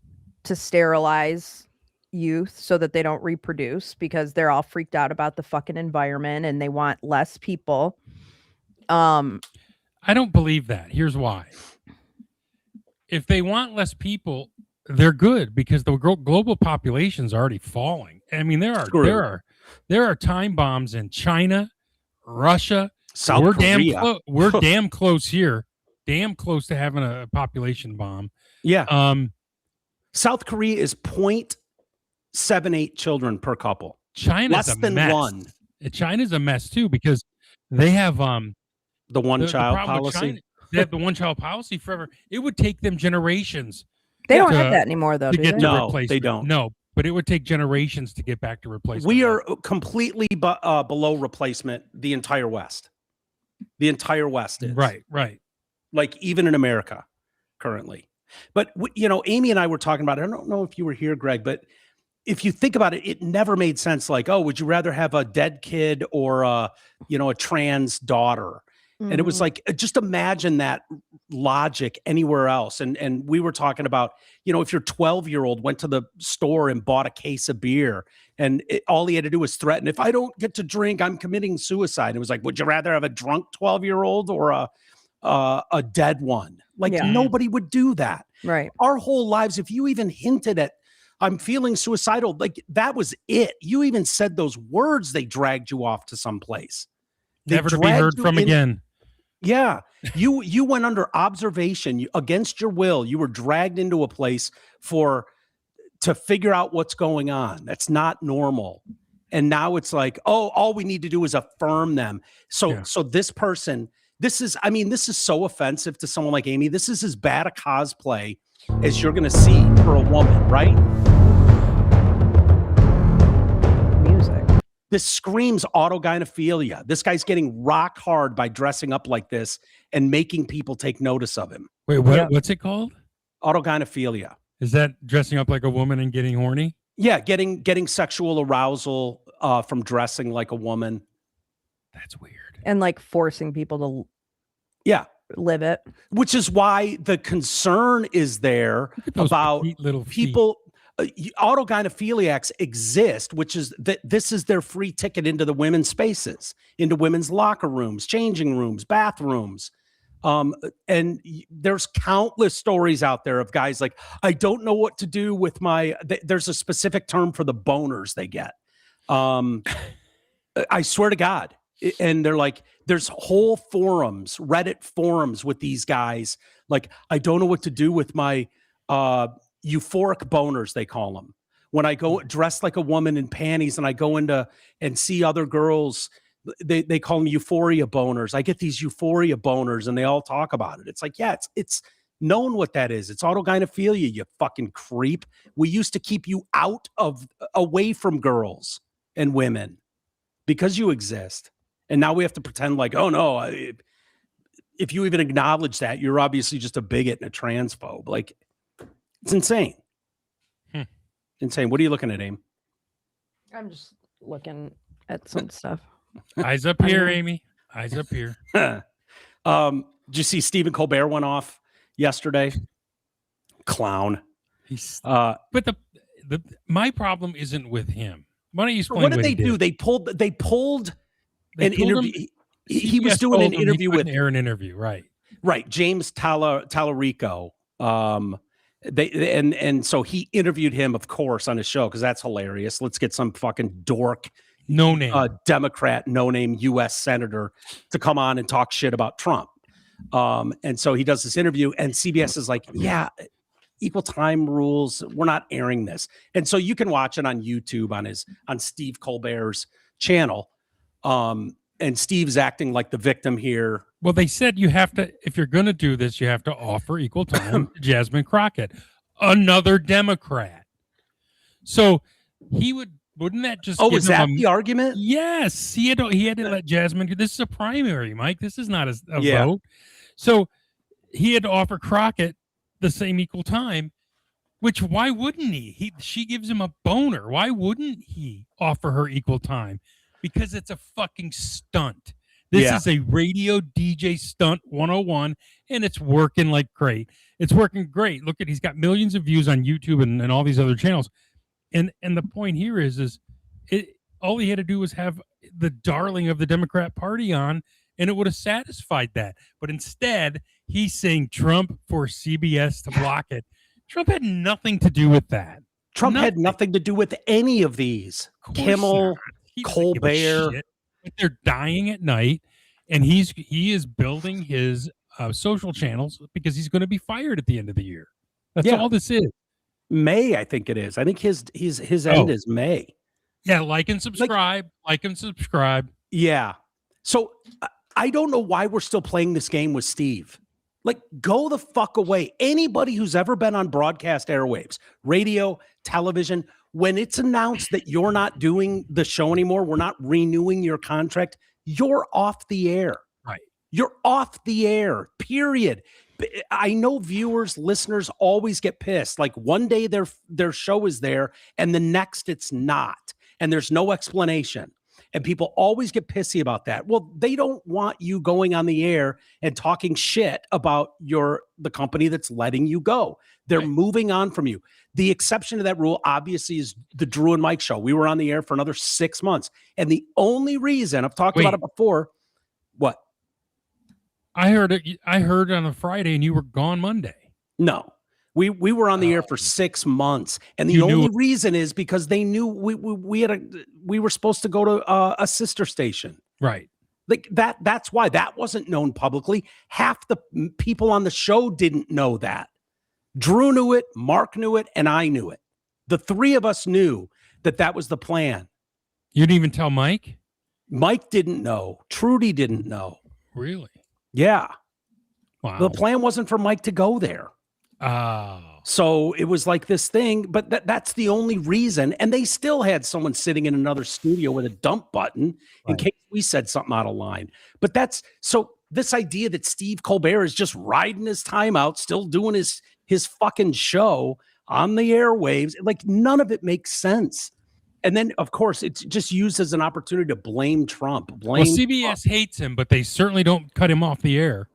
to sterilize youth so that they don't reproduce because they're all freaked out about the fucking environment and they want less people. I don't believe that. Here's why. If they want less people, they're good because the global population is already falling. I mean, there are time bombs in China, Russia, South Korea. We're damn close here, damn close to having a population bomb. Yeah. South Korea is 0.78 children per couple. China's less than mess. one. China's a mess too because they have the one-child policy. They have the one-child policy forever. It would take them generations. They don't have that anymore, though. No, they don't. No, but it would take generations to get back to replacement. We are completely below replacement. The entire West. The entire West is right. Like even in America, currently. But Amy and I were talking about it. I don't know if you were here, Greg, but if you think about it, it never made sense. Like, oh, would you rather have a dead kid or a trans daughter? And it was like, just imagine that logic anywhere else. And we were talking about, if your 12-year-old went to the store and bought a case of beer and all he had to do was threaten, if I don't get to drink, I'm committing suicide. It was like, would you rather have a drunk 12-year-old or a dead one? Like nobody would do that. Right. Our whole lives, if you even hinted at, I'm feeling suicidal, like that was it. You even said those words, they dragged you off to some place. Never to be heard from again. Yeah. You went under observation against your will. You were dragged into a place to figure out what's going on. That's not normal. And now it's like, oh, all we need to do is affirm them. So this person, this is so offensive to someone like Amy. This is as bad a cosplay as you're going to see for a woman, right? This screams autogynephilia. This guy's getting rock hard by dressing up like this and making people take notice of him. Wait, what's it called? Autogynephilia. Is that dressing up like a woman and getting horny? Yeah, getting sexual arousal from dressing like a woman. That's weird. And like forcing people to Yeah. live it. Which is why the concern is there about little people. Autogynephiliacs exist, which is that this is their free ticket into the women's spaces, into women's locker rooms, changing rooms, bathrooms. And there's countless stories out there of guys like, I don't know what to do with my, there's a specific term for the boners they get. I swear to God. And they're like, there's whole forums, Reddit forums with these guys. Like, I don't know what to do with my euphoric boners, they call them. When I go dressed like a woman in panties and I go into and see other girls, they call them euphoria boners. I get these euphoria boners and they all talk about it. It's like, yeah, it's known what that is. It's autogynephilia, you fucking creep. We used to keep you away from girls and women because you exist. And now we have to pretend like, oh no, if you even acknowledge that, you're obviously just a bigot and a transphobe. Like, it's insane. Insane. What are you looking at, Aim? I'm just looking at some stuff. Eyes up here, Amy. Eyes up here. Did you see Stephen Colbert went off yesterday? Clown. But my problem isn't with him. Why don't you explain what did they do? They pulled an interview. He was doing an interview with air an interview, right? Right. James Tallarico. And so he interviewed him, of course, on his show because that's hilarious. Let's get some fucking dork, no name, Democrat, no name U.S. senator to come on and talk shit about Trump. And so he does this interview, and CBS is like, yeah, equal time rules. We're not airing this. And so you can watch it on YouTube on Steve Colbert's channel. And Steve's acting like the victim here. Well, they said you have to, if you're going to do this, you have to offer equal time to Jasmine Crockett, another Democrat. So wouldn't that just? Oh, is that the argument? Yes, he had to let Jasmine. This is a primary, Mike. This is not a vote. So he had to offer Crockett the same equal time. Which why wouldn't he? She gives him a boner. Why wouldn't he offer her equal time? Because it's a fucking stunt. This is a radio DJ stunt 101, and it's working like great. It's working great. Look he's got millions of views on YouTube and all these other channels. And the point here is all he had to do was have the darling of the Democrat Party on, and it would have satisfied that. But instead, he's saying Trump for CBS to block it. Trump had nothing to do with that. Trump had nothing to do with any of these. Kimmel, Colbert. They're dying at night, and he is building his social channels because he's going to be fired at the end of the year. That's all this is. May, I think it is. I think his end is May. Yeah, like and subscribe. Like and subscribe. Yeah. So I don't know why we're still playing this game with Steve. Like, go the fuck away. Anybody who's ever been on broadcast airwaves, radio, television, when it's announced that you're not doing the show anymore, we're not renewing your contract, you're off the air. Right. You're off the air, period. I know viewers, listeners always get pissed. Like one day their show is there and the next it's not. And there's no explanation. And people always get pissy about that. Well, they don't want you going on the air and talking shit about the company that's letting you go. They're moving on from you. The exception to that rule, obviously, is the Drew and Mike show. We were on the air for another 6 months. And the only reason, I've talked about it before, what? I heard on a Friday and you were gone Monday. No. We were on the air for 6 months, and the only reason is because they knew we were supposed to go to a sister station, right? Like that. That's why that wasn't known publicly. Half the people on the show didn't know that. Drew knew it, Mark knew it, and I knew it. The three of us knew that was the plan. You didn't even tell Mike? Mike didn't know. Trudy didn't know. Really? Yeah. Wow. The plan wasn't for Mike to go there. Oh. So it was like this thing, but that's the only reason. And they still had someone sitting in another studio with a dump button in case we said something out of line. But so this idea that Steve Colbert is just riding his time out, still doing his fucking show, on the airwaves. Like, none of it makes sense. And then, of course, it's just used as an opportunity to blame Trump. Well, CBS hates him, but they certainly don't cut him off the air.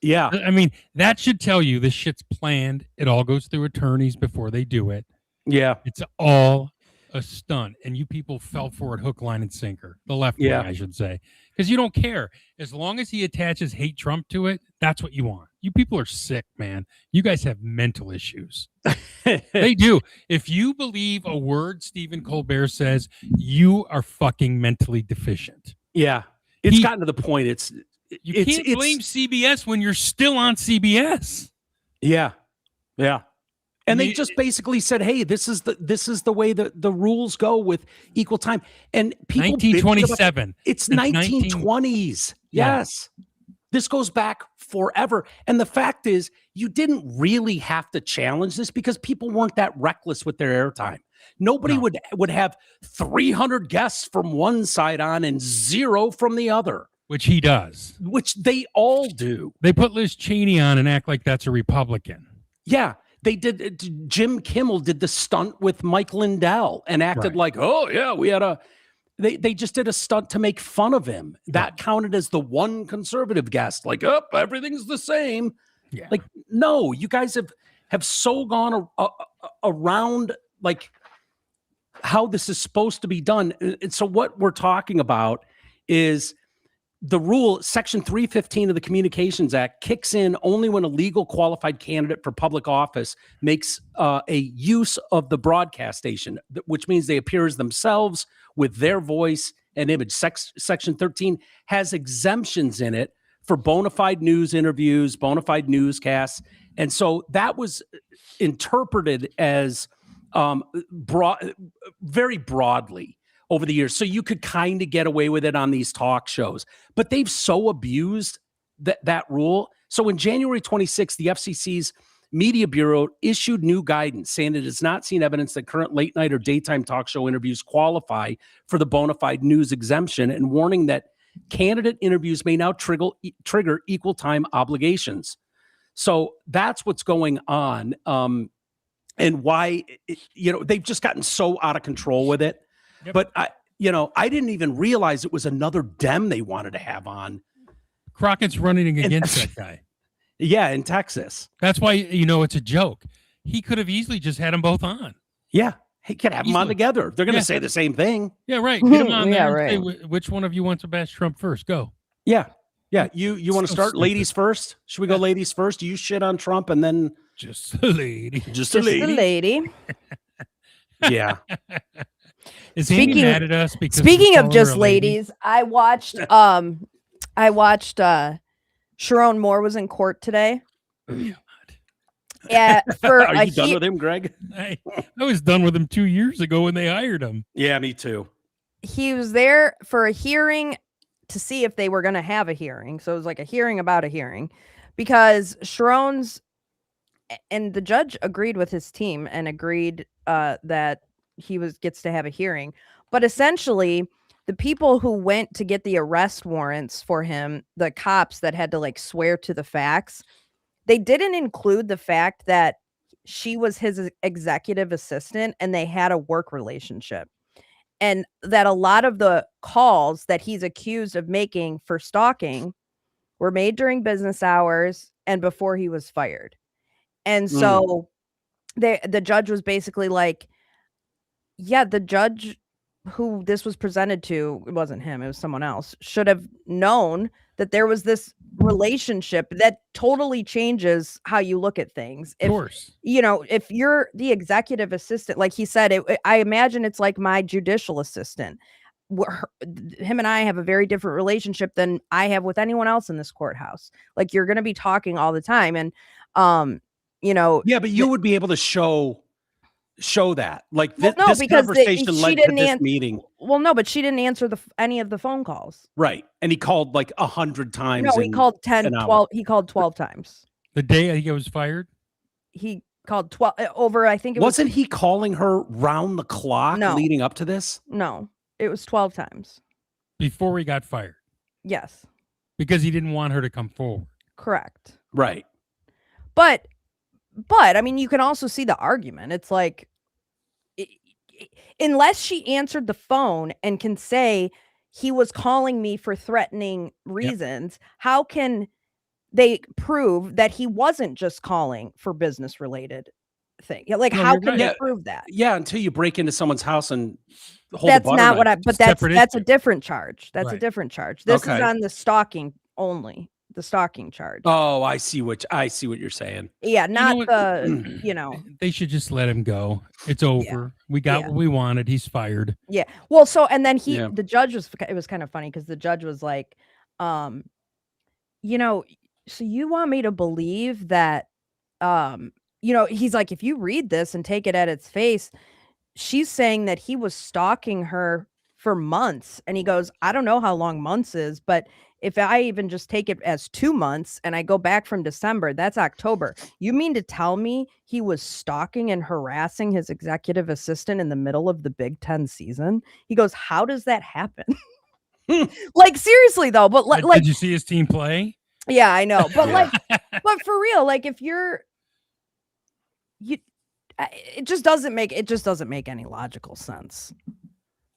Yeah. I mean, that should tell you this shit's planned. It all goes through attorneys before they do it. Yeah. It's all a stunt. And you people fell for it hook, line, and sinker. The left wing, I should say. Because you don't care. As long as he attaches hate Trump to it, that's what you want. You people are sick, man. You guys have mental issues. They do. If you believe a word Stephen Colbert says, you are fucking mentally deficient. Yeah. It's gotten to the point. You can't blame CBS when you're still on CBS. Yeah. Yeah. And they just basically said, "Hey, this is the way the rules go with equal time." And people 1927. It's 1920s. Yes. This goes back forever. And the fact is, you didn't really have to challenge this because people weren't that reckless with their airtime. Nobody would have 300 guests from one side on and 0 from the other. Which he does. Which they all do. They put Liz Cheney on and act like that's a Republican. Yeah. They did. Jim Kimmel did the stunt with Mike Lindell and acted like, oh, yeah, we had they just did a stunt to make fun of him. That counted as the one conservative guest. Like, oh, everything's the same. Yeah. Like, no, you guys have so gone around like how this is supposed to be done. And so what we're talking about is the rule, Section 315 of the Communications Act, kicks in only when a legal qualified candidate for public office makes a use of the broadcast station, which means they appear as themselves with their voice and image. Section 13 has exemptions in it for bona fide news interviews, bona fide newscasts. And so that was interpreted as very broadly over the years. So you could kind of get away with it on these talk shows, but they've so abused that rule. So in January 26th, the FCC's Media Bureau issued new guidance saying it has not seen evidence that current late night or daytime talk show interviews qualify for the bona fide news exemption, and warning that candidate interviews may now trigger equal time obligations. So that's what's going on. And why, they've just gotten so out of control with it. Yep. But I didn't even realize it was another Dem they wanted to have on. Crockett's running against that guy. Yeah, in Texas. That's why it's a joke. He could have easily just had them both on. Yeah, he could have them on together. They're going to say the same thing. Yeah, right. Get them on there. And say, which one of you wants to bash Trump first? Go. Yeah, yeah. You want to start stupid. Ladies first? Should we go ladies first? You shit on Trump and then just a lady. Just a lady. Yeah. Is Amy mad at us? Because speaking of just ladies, I watched Sharon Moore was in court today. Yeah, are you done with him, Greg? I was done with him 2 years ago when they hired him. Yeah, me too. He was there for a hearing to see if they were going to have a hearing. So it was like a hearing about a hearing, because Sharon's and the judge agreed with his team and agreed that he gets to have a hearing. But essentially, the people who went to get the arrest warrants for him, the cops that had to like swear to the facts, they didn't include the fact that she was his executive assistant and they had a work relationship. And that a lot of the calls that he's accused of making for stalking were made during business hours and before he was fired. And so the judge was basically like, yeah, the judge who this was presented to, it wasn't him, it was someone else, should have known that there was this relationship that totally changes how you look at things. Of course. If you're the executive assistant, like he said, I imagine it's like my judicial assistant. Him and I have a very different relationship than I have with anyone else in this courthouse. Like, you're going to be talking all the time. And, yeah, but you would be able to show that, like, this because conversation led to this meeting. Well, no, but she didn't answer any of the phone calls. Right. And he called like 100 times. No, he called 10, 12. He called 12 times. The day I think it was fired? He called 12 over, I think it Wasn't he calling her round the clock leading up to this? No, it was 12 times. Before he got fired? Yes. Because he didn't want her to come forward. Correct. Right. But but I mean, you can also see the argument. It's like, unless she answered the phone and can say he was calling me for threatening reasons, how can they prove that he wasn't just calling for business related thing? Like, No, how you're can right. they Yeah. prove that? Yeah, until you break into someone's house and hold a That's butter not what knife. but that's Separate a issue. different charge. That's a Right. different charge. This is Okay. on the stalking only, the stalking charge. Oh, I see what you're saying. Yeah, not what? the, They should just let him go. It's over. We got Yeah. what we wanted. He's fired. Yeah. Well, so and then Yeah. the judge it was kind of funny because the judge was like, you know, so you want me to believe that, he's like, if you read this and take it at its face, she's saying that he was stalking her for months. And he goes, I don't know how long months is, but if I even just take it as 2 months and I go back from December, that's October. You mean to tell me he was stalking and harassing his executive assistant in the middle of the Big Ten season? He goes, how does that happen? Like, seriously though, but like, Did you see his team play? yeah, I know. But Yeah. but for real, like if it just doesn't make any logical sense.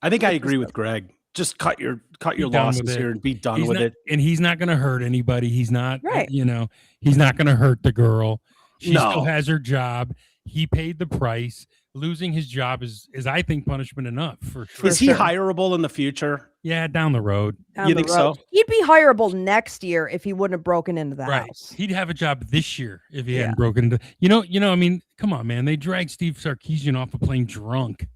I think I agree with Greg. Just cut your done with losses it. here and be done He's with not, it. and he's not going to hurt anybody. He's not, Right. he's not going to hurt the girl. She No. still has her job. He paid the price. Losing his job is I think, punishment enough for sure. Is he sure. hireable in the future? Yeah, down the road. Down You the think road. so? He'd be hireable next year if he wouldn't have broken into the Right. house. He'd have a job this year if he Yeah. hadn't broken into. I mean, come on, man. They dragged Steve Sarkisian off a plane drunk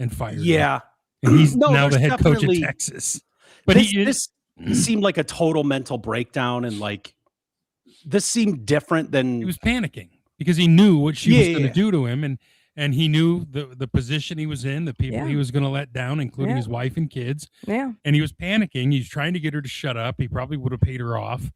and fired him. Yeah. And he's No, now the there's head coach of definitely- Texas. But this seemed like a total mental breakdown, and like this seemed different than he was panicking because he knew what she was going to Yeah. do to him, and he knew the position he was in, the people Yeah. he was going to let down, including Yeah. his wife and kids. Yeah. And he was panicking. He's trying to get her to shut up. He probably would have paid her off.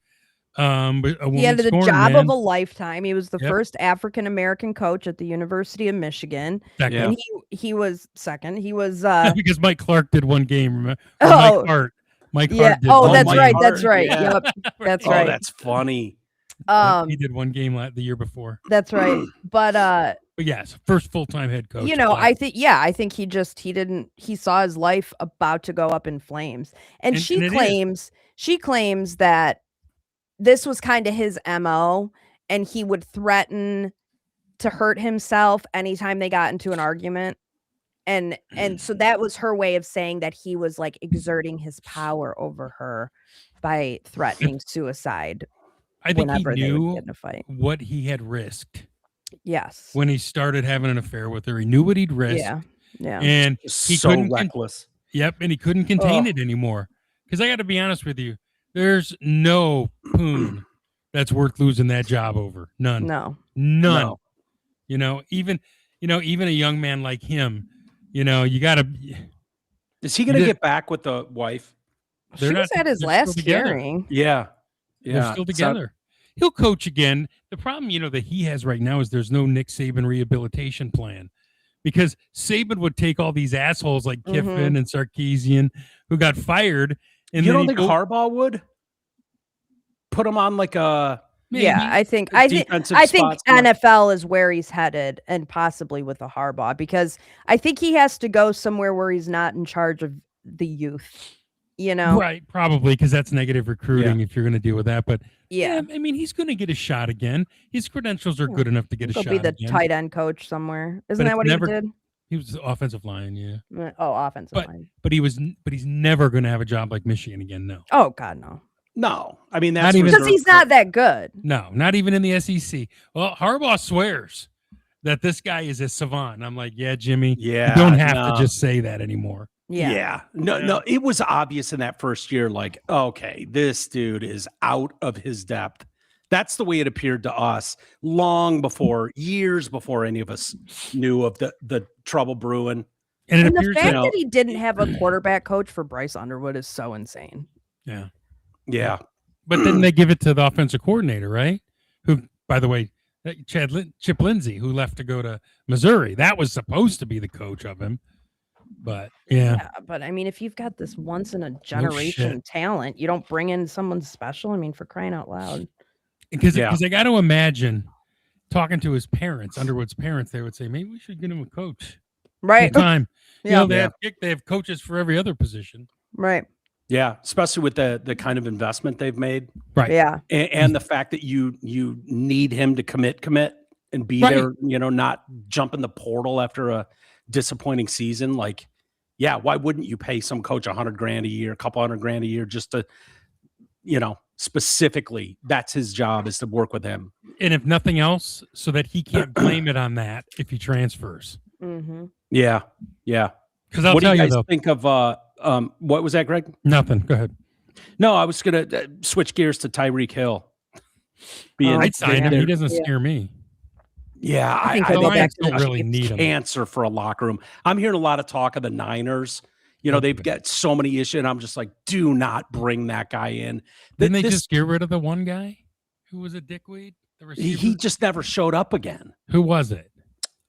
But a He had woman the scorned, job man. of a lifetime. He was the Yep. first African American coach at the University of Michigan. Second. Yeah. And he was second. He was because Mike Clark did one game. Remember? Oh. Mike Hart. Mike yeah. Hart did Oh, one that's Mike right. Hart, That's right. yeah. Yep. That's oh, right. that's funny. He did one game the year before. That's right. But But yes, first full-time head coach. I think he saw his life about to go up in flames. And she claims that this was kind of his MO, and he would threaten to hurt himself anytime they got into an argument. And so that was her way of saying that he was like exerting his power over her by threatening suicide. I think he whenever they would knew get in a fight. what he had risked Yes. when he started having an affair with her. He knew what he'd risked. Yeah. Yeah. And he So couldn't reckless. and he couldn't contain Ugh. it anymore. Because I got to be honest with you, there's no poon that's worth losing that job over. None. No. None. No. Even a young man like him, you got to. Is he going to get back with the wife? She was at his they're last still together. hearing. Yeah. They're still together. He'll coach again. The problem, that he has right now is there's no Nick Saban rehabilitation plan, because Saban would take all these assholes like Kiffin and Sarkisian who got fired. And you then don't think Harbaugh would put him on like a? maybe. Yeah, I think defensive spots, NFL is where he's headed, and possibly with the Harbaugh, because I think he has to go somewhere where he's not in charge of the youth. Right, probably, because that's negative recruiting if you're going to deal with that. But yeah, I mean, he's going to get a shot again. His credentials are good enough to get a he'll shot. be the again. tight end coach somewhere. Isn't But that it's what never- he did? He was the offensive line, yeah. Oh, offensive line. But he's never going to have a job like Michigan again. No, Oh God, no. No, I mean that's Not even- Because reserved he's not that good. no, not even in the SEC. Well, Harbaugh swears that this guy is a savant. I'm like, yeah, Jimmy. Yeah, you don't have no. to just say that anymore. Yeah. No, it was obvious in that first year, like, okay, this dude is out of his depth. That's the way it appeared to us years before any of us knew of the trouble brewing. And it And the appears fact that, that he didn't have a quarterback coach for Bryce Underwood is so insane. yeah. Yeah. But then they give it to the offensive coordinator, right? Who, by the way, Chip Lindsey, who left to go to Missouri. That was supposed to be the coach of him. But yeah. But I mean, if you've got this once in a generation talent, you don't bring in someone special. I mean, for crying out loud. Because I got to imagine talking to his parents, Underwood's parents, they would say, maybe we should get him a coach. Right. Full time. Yeah. You know, they have coaches for every other position. Right. Yeah, especially with the kind of investment they've made. Right. Yeah. And the fact that you need him to commit and be Right. there, not jump in the portal after a disappointing season. Like, yeah, why wouldn't you pay some coach $100,000 a year, a couple $100,000 a year just to, specifically that's his job, is to work with him. And if nothing else, so that he can't blame it on that if he transfers. Mm-hmm. Yeah. Yeah. Because I'll What do tell you you guys though, think of what was that, Greg? nothing. Go ahead. No, I was going to switch gears to Tyreek Hill. I'd sign him. yeah. He doesn't scare me. Yeah, I think The he'll go back Lions to the don't really Chiefs. need him. Cancer for a locker room. I'm hearing a lot of talk of the Niners. They've got so many issues, and I'm just like, do not bring that guy in. Didn't they just get rid of the one guy who was a dickweed? The receiver? He just never showed up again. Who was it?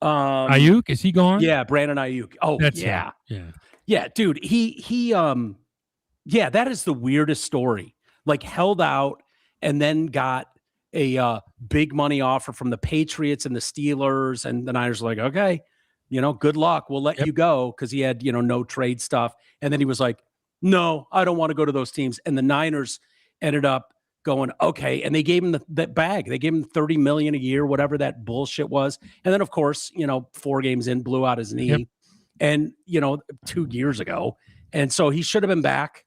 Ayuk? Ayuk? Is he gone? Yeah, Brandon Ayuk. Oh, That's yeah. him. Yeah. Yeah, dude, yeah, that is the weirdest story. Like, held out and then got a big money offer from the Patriots and the Steelers, and the Niners were like, okay, good luck. We'll let you go, because he had, no trade stuff. And then he was like, no, I don't want to go to those teams. And the Niners ended up going, okay. And they gave him that bag. They gave him $30 million a year, whatever that bullshit was. And then, of course, 4 games in, blew out his knee. And, 2 years ago. And so he should have been back,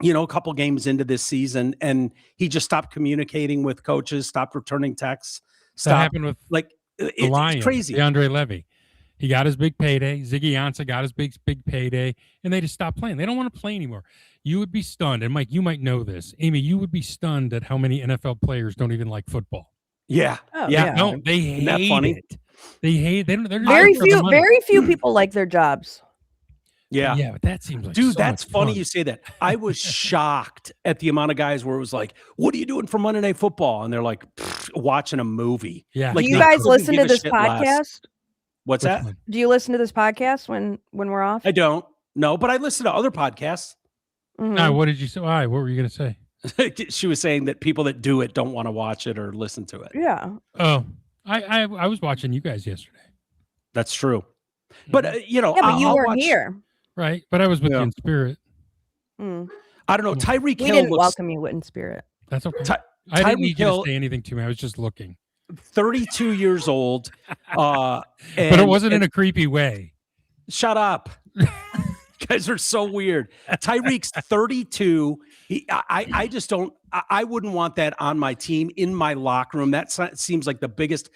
a couple games into this season. And he just stopped communicating with coaches, stopped returning texts. That happened with it's Lions, crazy. DeAndre Levy. He got his big payday. Ziggy Ansah got his big payday, and they just stopped playing. They don't want to play anymore. You would be stunned, and Mike, you might know this. Amy, you would be stunned at how many NFL players don't even like football. Yeah. Oh, yeah. No, they hate that funny? it. They hate. They're just Very out for the few. money. Very few people like their jobs. Yeah. Yeah, but that seems like Dude, so that's much funny fun. you say that. I was shocked at the amount of guys where it was like, what are you doing for Monday Night Football? And they're like, watching a movie. Yeah. Like, Do you they guys couldn't listen give to a this shit less. podcast? What's Which that? one? Do you listen to this podcast when we're off? I don't. No, but I listen to other podcasts. Mhm. What did you say? Why? What were you going to say? She was saying that people that do it don't want to watch it or listen to it. Yeah. Oh, I was watching you guys yesterday. That's true. But, Yeah, but you I'll weren't watch- here. Right, but I was with Yeah. you in spirit. Mm. I don't know. Tyreek We Hill didn't looks welcome you in spirit. That's okay. Ty- I didn't Tyreek need you Hill- to say anything to me. I was just looking, 32 years old. but it wasn't in a creepy way. Shut up. You guys are so weird. Tyreek's 32. I just don't. I wouldn't want that on my team, in my locker room. That seems like the biggest.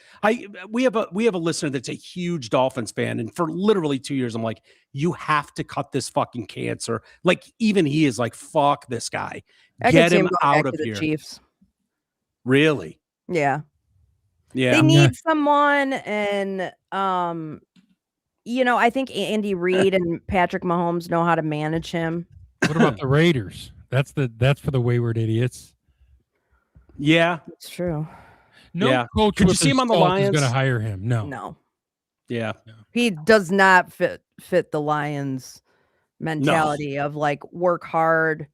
We have a listener that's a huge Dolphins fan, and for literally 2 years, I'm like, you have to cut this fucking cancer. Like, even he is like, fuck this guy. I Get could see him going out back of to the here. Chiefs. Really? Yeah. Yeah. They need someone, and I think Andy Reid and Patrick Mahomes know how to manage him. What about the Raiders? That's for the wayward idiots. Yeah. It's true. No Yeah. coach Could you with see his him on the salt is Lions? going to hire him. No. No, Yeah. he does not fit the Lions mentality of like work hard,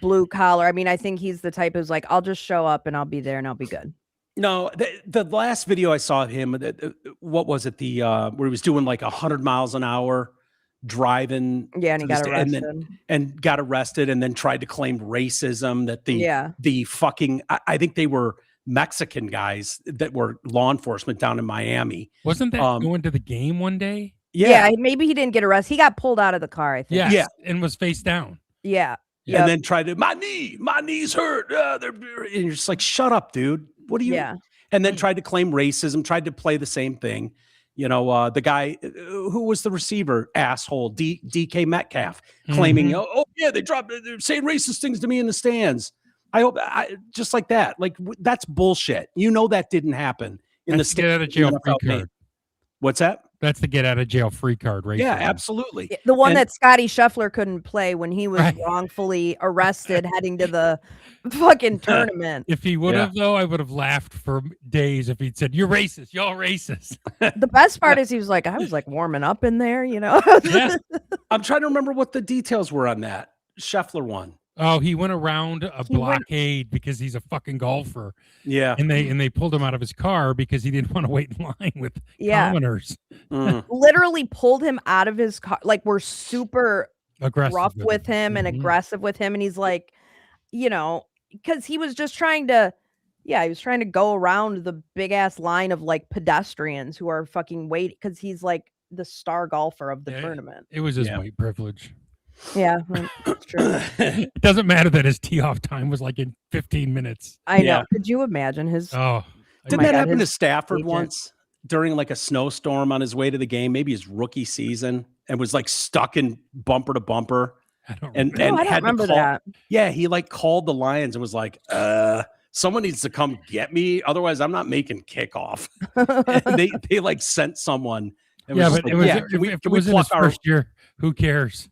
blue collar. I mean, I think he's the type who's like, I'll just show up and I'll be there and I'll be good. No, the last video I saw of him, what was it? Where he was doing like 100 miles an hour driving. Yeah, and he to got the- arrested. and got arrested, and then tried to claim racism, that the fucking, I think they were Mexican guys that were law enforcement down in Miami. Wasn't that going to the game one day? Yeah, maybe he didn't get arrested. He got pulled out of the car, I think. Yes, Yeah. and was face down. Yeah. And then tried to, my knee's hurt. And you're just like, shut up, dude. What are you? Yeah. And then tried to claim racism, tried to play the same thing. The guy who was the receiver, asshole, DK Metcalf, claiming, oh yeah, they're saying racist things to me in the stands. I hope just like that. Like, that's bullshit. That didn't happen in That's the the get out of jail free NFL game. card. What's that? That's the get out of jail free card, right? Yeah, absolutely. The one And- that Scotty Scheffler couldn't play when he was Right. wrongfully arrested heading to the fucking tournament. If he would have, though, I would have laughed for days if he'd said, "You're racist. Y'all racist." The best part is he was like, I was like warming up in there, Yeah. I'm trying to remember what the details were on that Scheffler one. Oh, he went around a He went- blockade because he's a fucking golfer. Yeah. And they pulled him out of his car because he didn't want to wait in line with commoners. Mm. Literally pulled him out of his car. Like, we're super Aggressive rough with him and Mhm. aggressive with him. And he's like, because he was just trying to, he was trying to go around the big ass line of like pedestrians who are fucking waiting because he's like the star golfer of the tournament. It was his Yeah. white privilege. Yeah, that's true. It doesn't matter that his tee off time was like in 15 minutes. I know. Yeah. Could you imagine his? Oh, Didn't my that God, happen to his Stafford agent. once during like a snowstorm on his way to the game, maybe his rookie season, and was like stuck in bumper to bumper? I don't And remember. I don't had to remember call- that. Yeah, he like called the Lions and was like, someone needs to come get me. Otherwise, I'm not making kickoff. And they like sent someone. And Yeah, was but just it like, was can if we it was in his pluck our- first year. Who cares?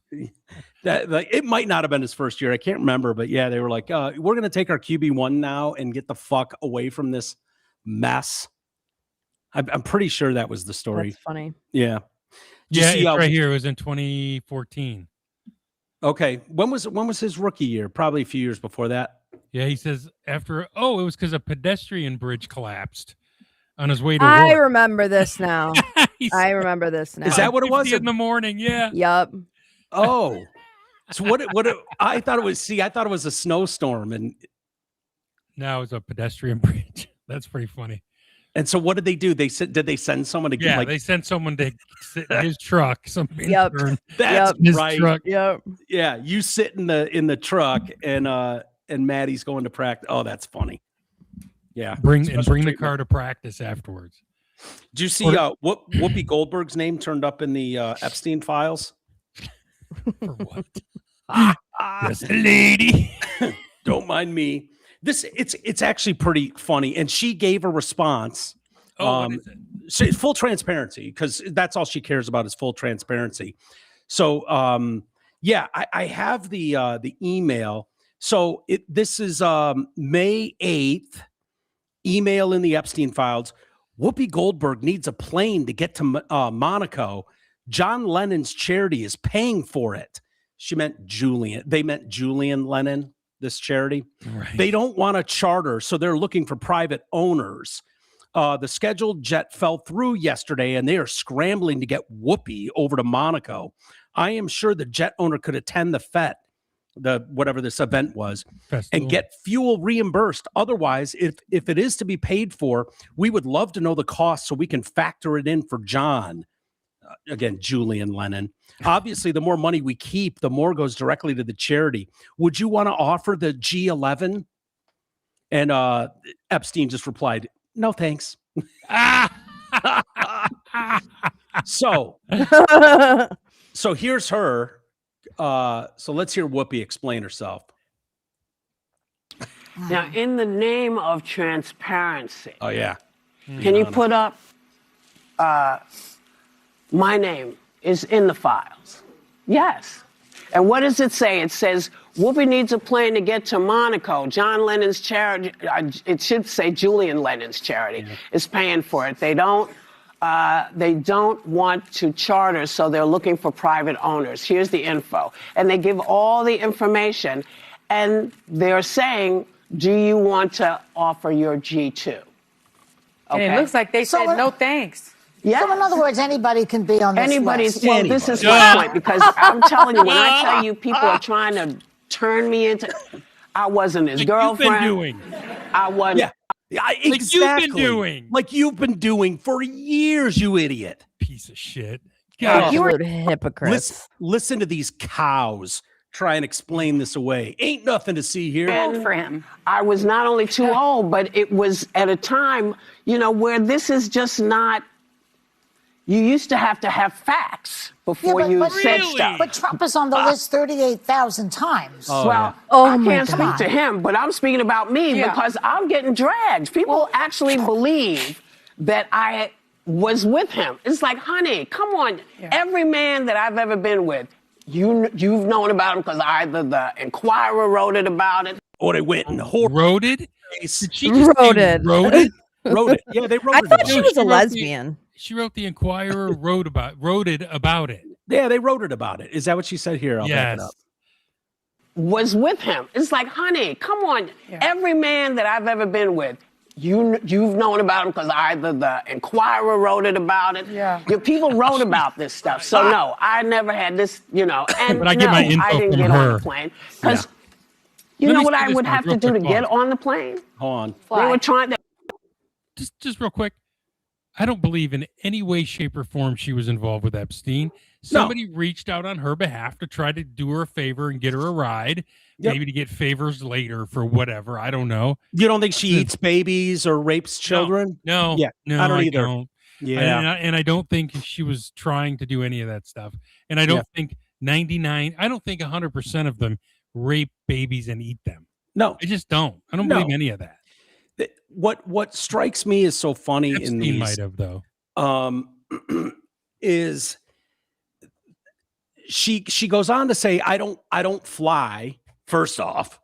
that like it might not have been his first year. I can't remember, but yeah, they were like, we're gonna take our QB1 now and get the fuck away from this mess. I'm pretty sure that was the story. That's funny. Yeah. Did you Yeah, see it's how- right here. It was in 2014. Okay. When was his rookie year? Probably a few years before that. Yeah, he says it was because a pedestrian bridge collapsed on his way to I work. remember this now. He I said, remember this now. Is that what it was? 50 in the morning? Yeah. Yup. Oh. So I thought it was a snowstorm and Now it's a pedestrian bridge. That's pretty funny. so what did they do? Did they send someone to get Yeah, like they sent someone to sit in his truck. Some Yep. intern that's in his right. truck. Yep. Yeah, you sit in the truck and Maddie's going to practice. Oh, that's funny. Yeah. Bring Special the treatment. car to practice afterwards. Do you see Whoopi Goldberg's name turned up in the Epstein files? For what? Yes, lady. Don't mind me. It's actually pretty funny, and she gave a response. Oh, what is it? Full transparency, because that's all she cares about is full transparency. So I have the email. So this is May 8th, email in the Epstein files. Whoopi Goldberg needs a plane to get to Monaco. John Lennon's charity is paying for it. She meant Julian. They meant Julian Lennon, this charity. Right. They don't want a charter, so they're looking for private owners. The scheduled jet fell through yesterday, and they are scrambling to get Whoopi over to Monaco. I am sure the jet owner could attend the FET, whatever this event was, Festival. and get fuel reimbursed. Otherwise, if it is to be paid for, we would love to know the cost so we can factor it in for John. Again, Julian Lennon. Obviously, the more money we keep, the more goes directly to the charity. Would you want to offer the G11? And Epstein just replied, no, thanks. So here's her. So let's hear Whoopi explain herself. Now, in the name of transparency, Oh, yeah. can you put up my name is in the files? Yes. And what does it say? It says, Whoopi needs a plane to get to Monaco. John Lennon's charity, it should say Julian Lennon's charity, is paying for it. They don't want to charter, so they're looking for private owners. Here's the info. And they give all the information, and they're saying, do you want to offer your G2? And it looks like they So said what- no thanks. Yeah. So in other words, anybody can be on this list. Well, this is my point, because I'm telling you, when I tell you people are trying to turn me into, I wasn't his Like girlfriend. you've been doing. I wasn't. Yeah, you've been exactly. doing. Like you've been doing for years, you idiot. Piece of shit. God, God, Absolute hypocrites. Listen to these cows try and explain this away. Ain't nothing to see here. And for him. I was not only too old, but it was at a time, where this is just not. You used to have facts before you said stuff. But Trump is on the list 38,000 times. Well, Oh I my can't God. speak to him, but I'm speaking about me because I'm getting dragged. People actually believe that I was with him. It's like, honey, come on. Every man that I've ever been with, you've known about him because either the Inquirer wrote it about it. Or they went and horror Roaded? face. Did she just Wrote say it. Roaded? Wrote it. Yeah, they wrote I it. thought about she it. was a wrote the- lesbian. She wrote the Inquirer, wrote it about it. Yeah, they wrote it about it. Is that what she said here? I'll back Yes. it up. was with him. It's like, honey, come on. Yeah. Every man that I've ever been with, you've known about him because either the Inquirer wrote it about it. Yeah. People wrote about this stuff. So no, I never had this, And but I get my info I didn't from get her. on the plane because you know what I would have to do to get on the plane? Hold on. Fly. They were trying to. Just real quick. I don't believe in any way, shape, or form she was involved with Epstein. Somebody reached out on her behalf to try to do her a favor and get her a ride, maybe to get favors later for whatever. I don't know. You don't think she eats babies or rapes children? No. Yeah, no, I don't either. Yeah. And I don't think she was trying to do any of that stuff. And I don't think 100% of them rape babies and eat them. No. I just don't. I don't believe any of that. What strikes me is so funny Epstein in these might have, though. Is she goes on to say, I don't fly, first off.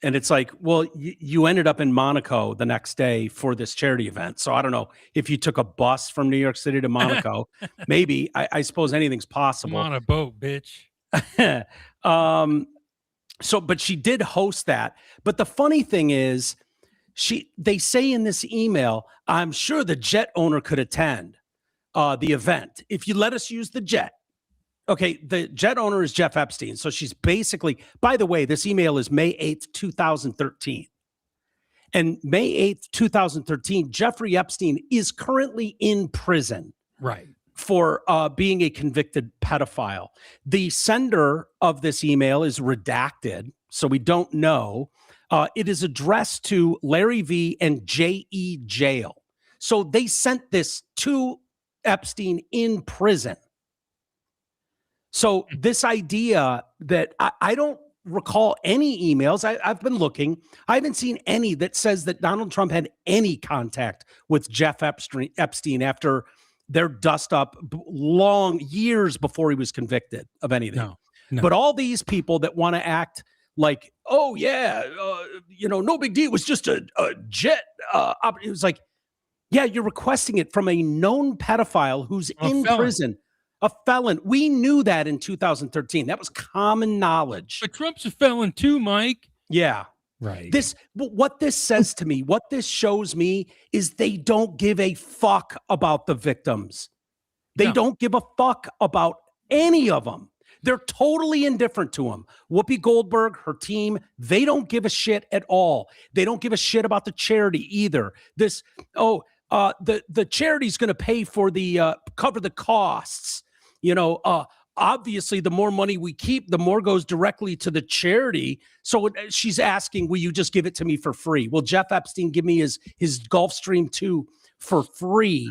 And it's like, well, you ended up in Monaco the next day for this charity event. So I don't know if you took a bus from New York City to Monaco. Maybe. I suppose anything's possible. I'm on a boat, bitch. But she did host that. But the funny thing is, they say in this email, I'm sure the jet owner could attend the event if you let us use the jet. Okay, the jet owner is Jeff Epstein. So she's basically, by the way, this email is May 8th, 2013. And May 8th, 2013, Jeffrey Epstein is currently in prison. Right. For being a convicted pedophile. The sender of this email is redacted, so we don't know. It is addressed to Larry V and J.E. Jail. So they sent this to Epstein in prison. So this idea that I don't recall any emails. I've been looking. I haven't seen any that says that Donald Trump had any contact with Jeff Epstein after their dust up long years before he was convicted of anything. No. But all these people that want to act like, oh yeah, no big deal. It was just a jet. It was like, yeah, you're requesting it from a known pedophile who's in prison, a felon. We knew that in 2013. That was common knowledge. But Trump's a felon too, Mike. Yeah. Right. What this says to me, what this shows me is they don't give a fuck about the victims. They don't give a fuck about any of them. They're totally indifferent to them. Whoopi Goldberg, her team, they don't give a shit at all. They don't give a shit about the charity either. The charity's going to pay for the cover the costs. Obviously, the more money we keep, the more goes directly to the charity. So she's asking, will you just give it to me for free? Will Jeff Epstein give me his Gulfstream 2 for free?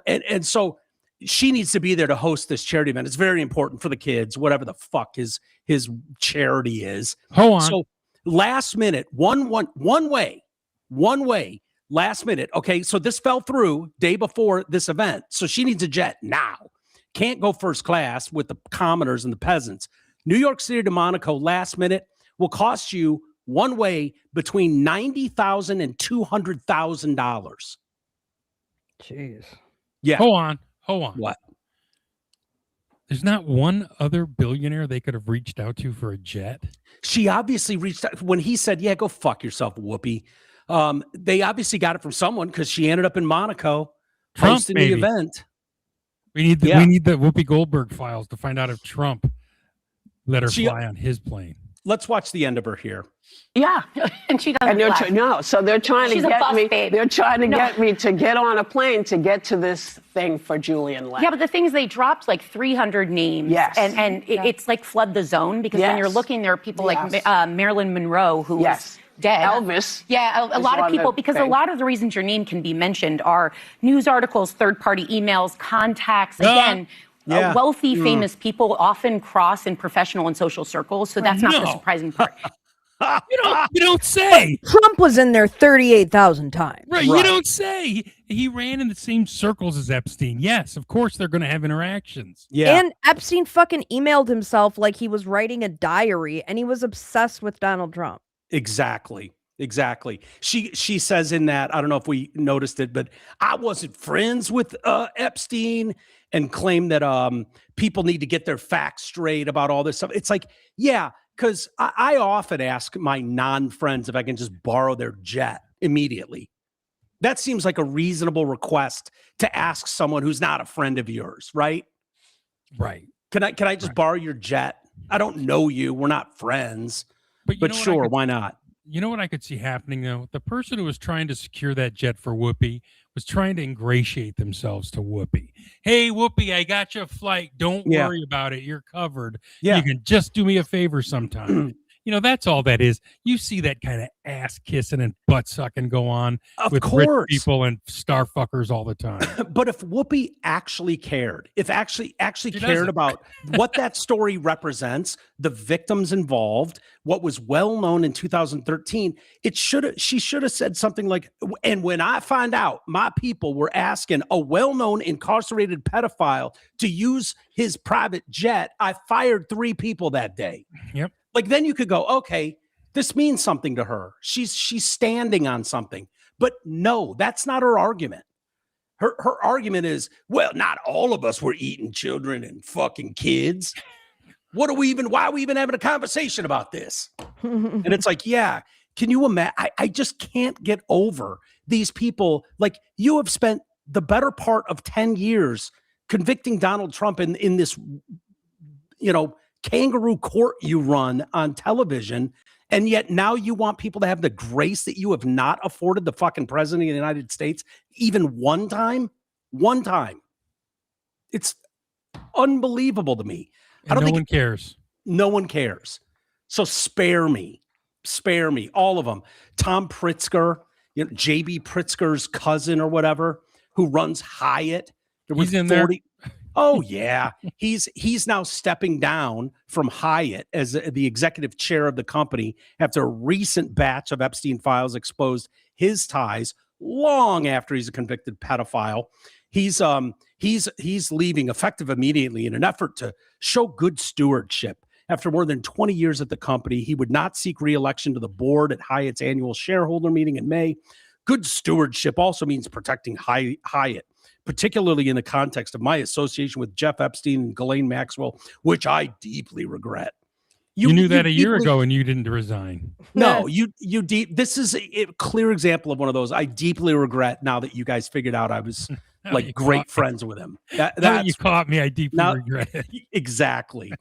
And so she needs to be there to host this charity event. It's very important for the kids, whatever the fuck his charity is. Hold on. So last minute, one way, last minute. Okay, so this fell through day before this event. So she needs a jet now. Can't go first class with the commoners and the peasants. New York City to Monaco last minute will cost you one way between $90,000 and $200,000. Jeez. Yeah. Hold on. What? There's not one other billionaire they could have reached out to for a jet. She obviously reached out when he said, yeah, go fuck yourself, Whoopi. They obviously got it from someone because she ended up in Monaco hosting the event. We need the Whoopi Goldberg files to find out if Trump let her fly on his plane. Let's watch the end of her here. Yeah, and she doesn't. So they're trying She's to get me. Babe. They're trying to get me to get on a plane to get to this thing for Julian Lang. Yeah, but the thing is, they dropped like 300 names. Yes, and it's like flood the zone because when you're looking, there are people like Marilyn Monroe who was dead. Elvis. Yeah, a lot of people, because a lot of the reasons your name can be mentioned are news articles, third-party emails, contacts. Again. Wealthy, famous people often cross in professional and social circles, so that's not the surprising part. You don't say. Trump was in there 38,000 times. Right, you don't say. He ran in the same circles as Epstein. Yes, of course they're going to have interactions. Yeah. And Epstein fucking emailed himself like he was writing a diary, and he was obsessed with Donald Trump. Exactly. She says in that, I don't know if we noticed it, but I wasn't friends with Epstein, and claimed that people need to get their facts straight about all this stuff. It's like, yeah, Because I often ask my non-friends if I can just borrow their jet immediately. That seems like a reasonable request to ask someone who's not a friend of yours, right? Right. Can I just borrow your jet? I don't know you. We're not friends. But sure, why not? You know what I could see happening, though? The person who was trying to secure that jet for Whoopi was trying to ingratiate themselves to Whoopi. Hey, Whoopi, I got you a flight. Don't worry about it. You're covered. You can just do me a favor sometime. That's all that is. You see that kind of ass kissing and butt sucking go on with rich people and star fuckers all the time. But if Whoopi actually cared, if actually cared about what that story represents, the victims involved, what was well known in 2013, she should have said something like, and when I find out my people were asking a well-known incarcerated pedophile to use his private jet, I fired 3 people that day. Yep. Like, then you could go, okay, this means something to her. She's standing on something. But no, that's not her argument. Her argument is, well, not all of us were eating children and fucking kids. Why are we even having a conversation about this? And it's like, yeah, can you imagine? I just can't get over these people. Like, you have spent the better part of 10 years convicting Donald Trump in this, kangaroo court you run on television, and yet now you want people to have the grace that you have not afforded the fucking president of the United States even one time. It's unbelievable to me. And no one cares. No one cares. So spare me, all of them. Tom Pritzker, JB Pritzker's cousin or whatever, who runs Hyatt. He's in there. Oh yeah, he's now stepping down from Hyatt as the executive chair of the company after a recent batch of Epstein files exposed his ties long after he's a convicted pedophile. He's leaving effective immediately in an effort to show good stewardship. After more than 20 years at the company, he would not seek re-election to the board at Hyatt's annual shareholder meeting in May. Good stewardship also means protecting Hyatt, particularly in the context of my association with Jeff Epstein and Ghislaine Maxwell, which I deeply regret. You knew that a year ago and you didn't resign. No, this is a clear example of one of those. I deeply regret now that you guys figured out I was great friends with him. You caught me. I deeply regret it. Exactly.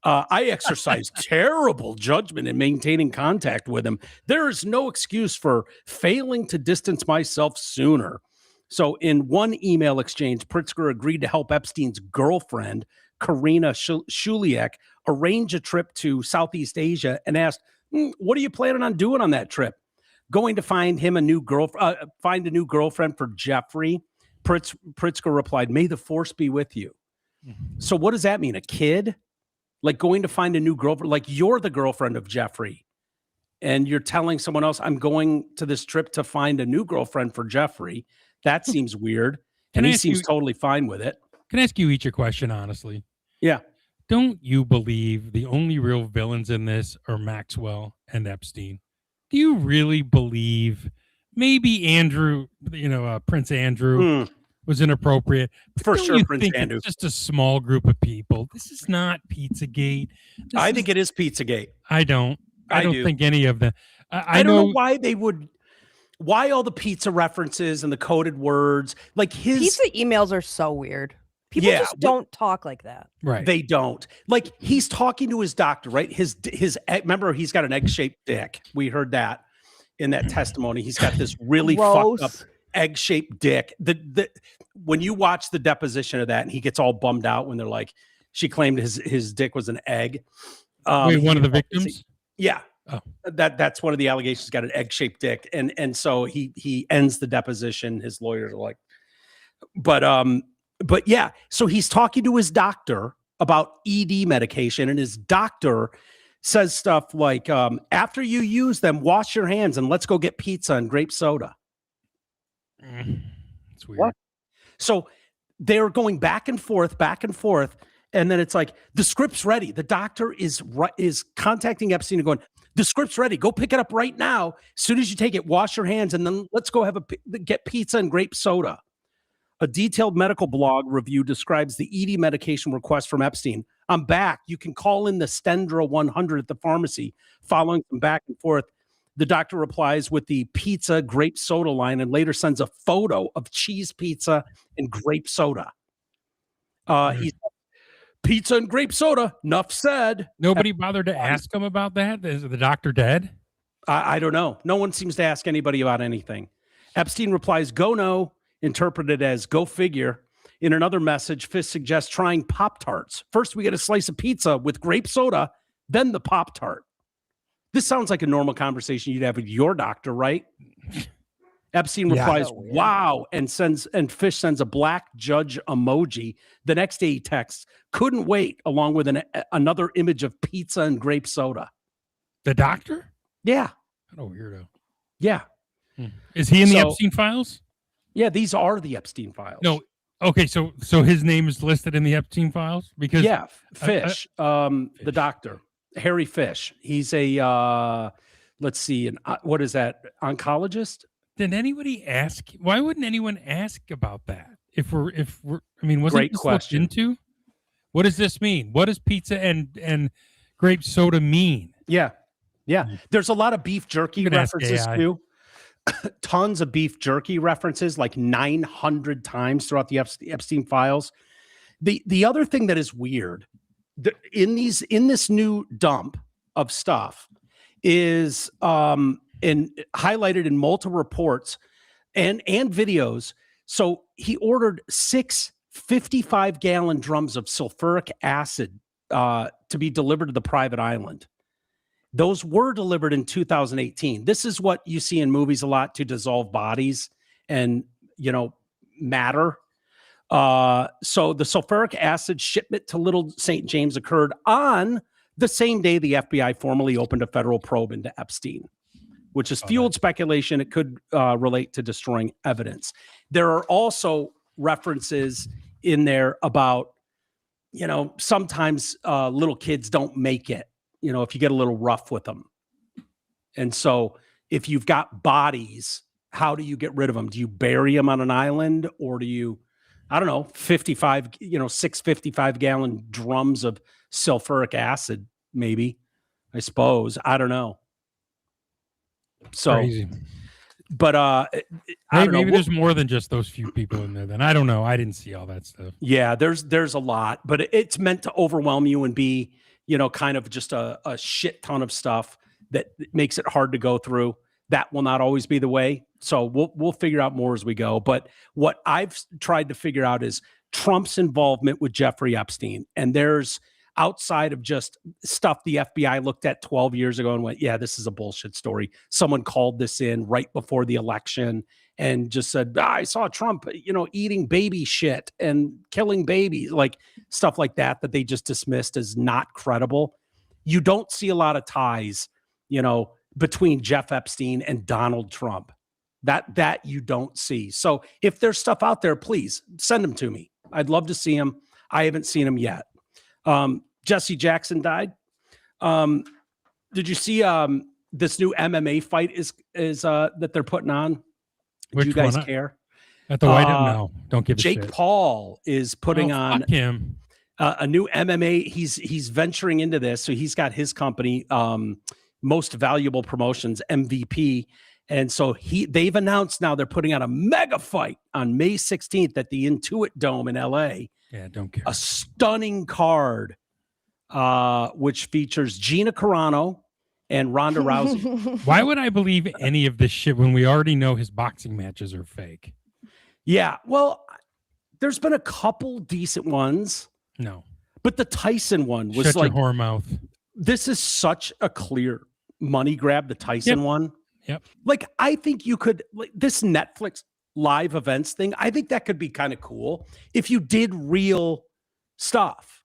I exercised terrible judgment in maintaining contact with him. There is no excuse for failing to distance myself sooner. So in one email exchange, Pritzker agreed to help Epstein's girlfriend, Karina Shuliak, arrange a trip to Southeast Asia and asked, what are you planning on doing on that trip? Going to find him a new girlfriend for Jeffrey. Pritzker replied, may the force be with you. So what does that mean? A kid? Like going to find a new girlfriend? Like you're the girlfriend of Jeffrey and you're telling someone else, I'm going to this trip to find a new girlfriend for Jeffrey. That seems weird. And he seems totally fine with it. Can I ask you each a question, honestly? Yeah. Don't you believe the only real villains in this are Maxwell and Epstein? Do you really believe maybe Andrew, Prince Andrew was inappropriate? For sure, Prince Andrew. It's just a small group of people. This is not Pizzagate. I think it is Pizzagate. I don't think any of them. I don't know why they would. Why all the pizza references and the coded words? Like his pizza emails are so weird. People just don't talk like that. Right. They don't. Like he's talking to his doctor, right? His remember he's got an egg-shaped dick. We heard that in that testimony. He's got this really fucked up egg-shaped dick. When you watch the deposition of that and he gets all bummed out when they're like, she claimed his dick was an egg. Wait, one of the victims? Yeah. Oh. That's one of the allegations. He's got an egg-shaped dick, and so he ends the deposition. His lawyers are like, but yeah. So he's talking to his doctor about ED medication, and his doctor says stuff like, "After you use them, wash your hands and let's go get pizza and grape soda." It's weird. What? So they're going back and forth. And then it's like, the script's ready. The doctor is contacting Epstein and going, the script's ready. Go pick it up right now. As soon as you take it, wash your hands, and then let's go get pizza and grape soda. A detailed medical blog review describes the ED medication request from Epstein. I'm back. You can call in the Stendra 100 at the pharmacy. Following some back and forth, the doctor replies with the pizza grape soda line and later sends a photo of cheese pizza and grape soda. He's pizza and grape soda. Enough said. Nobody bothered to ask him about that. Is the doctor dead? I don't know. No one seems to ask anybody about anything. Epstein replies, go no, interpreted as go figure. In another message, Fish suggests trying Pop-Tarts. First, we get a slice of pizza with grape soda, then the Pop-Tart. This sounds like a normal conversation you'd have with your doctor, right? Epstein replies, wow, and Fish sends a black judge emoji. The next day he texts, couldn't wait, along with another image of pizza and grape soda. The doctor? Yeah. What a weirdo. Yeah. Is he in the Epstein files? Yeah, these are the Epstein files. No. Okay, so his name is listed in the Epstein files? Because Fish, the doctor, Harry Fish. He's a let's see, what is that? Oncologist? Did anybody ask? Why wouldn't anyone ask about that? If we're I mean, wasn't this looked into? What does this mean? What does pizza and grape soda mean? Yeah. There's a lot of beef jerky references too. Tons of beef jerky references, like 900 times throughout the Epstein files. The other thing that is weird in this new dump of stuff is highlighted in multiple reports and videos. So he ordered 6 55-gallon drums of sulfuric acid to be delivered to the private island. Those were delivered in 2018. This is what you see in movies a lot, to dissolve bodies and, matter. So the sulfuric acid shipment to Little St. James occurred on the same day the FBI formally opened a federal probe into Epstein, which has fueled speculation it could relate to destroying evidence. There are also references in there about, sometimes little kids don't make it. If you get a little rough with them. And so if you've got bodies, how do you get rid of them? Do you bury them on an island, or do you, 6 55-gallon drums of sulfuric acid, maybe, I suppose. I don't know. So, crazy. But maybe there's more than just those few people in there then. I don't know. I didn't see all that stuff. Yeah, there's a lot, but it's meant to overwhelm you and be, kind of just a shit ton of stuff that makes it hard to go through. That will not always be the way. So we'll figure out more as we go. But what I've tried to figure out is Trump's involvement with Jeffrey Epstein. And there's, outside of just stuff the FBI looked at 12 years ago and went, yeah, this is a bullshit story. Someone called this in right before the election and just said, I saw Trump, eating baby shit and killing babies, like stuff like that they just dismissed as not credible. You don't see a lot of ties, between Jeff Epstein and Donald Trump. That you don't see. So if there's stuff out there, please send them to me. I'd love to see them. I haven't seen them yet. Jesse Jackson died. Did you see this new MMA fight is that they're putting on? Do you guys care? At the White House? No, don't give a shit. Jake Paul is putting on him a new MMA. He's venturing into this, so he's got his company, Most Valuable Promotions, MVP, and so they've announced now they're putting on a mega fight on May 16th at the Intuit Dome in LA. Yeah, don't care. A stunning card, which features Gina Carano and Ronda Rousey. Why would I believe any of this shit when we already know his boxing matches are fake? Yeah, well, there's been a couple decent ones. No. But the Tyson one was Shut like your whore mouth. This is such a clear money grab, the Tyson one. Yep. Like, I think you could, like, this Netflix live events thing, I think that could be kind of cool if you did real stuff.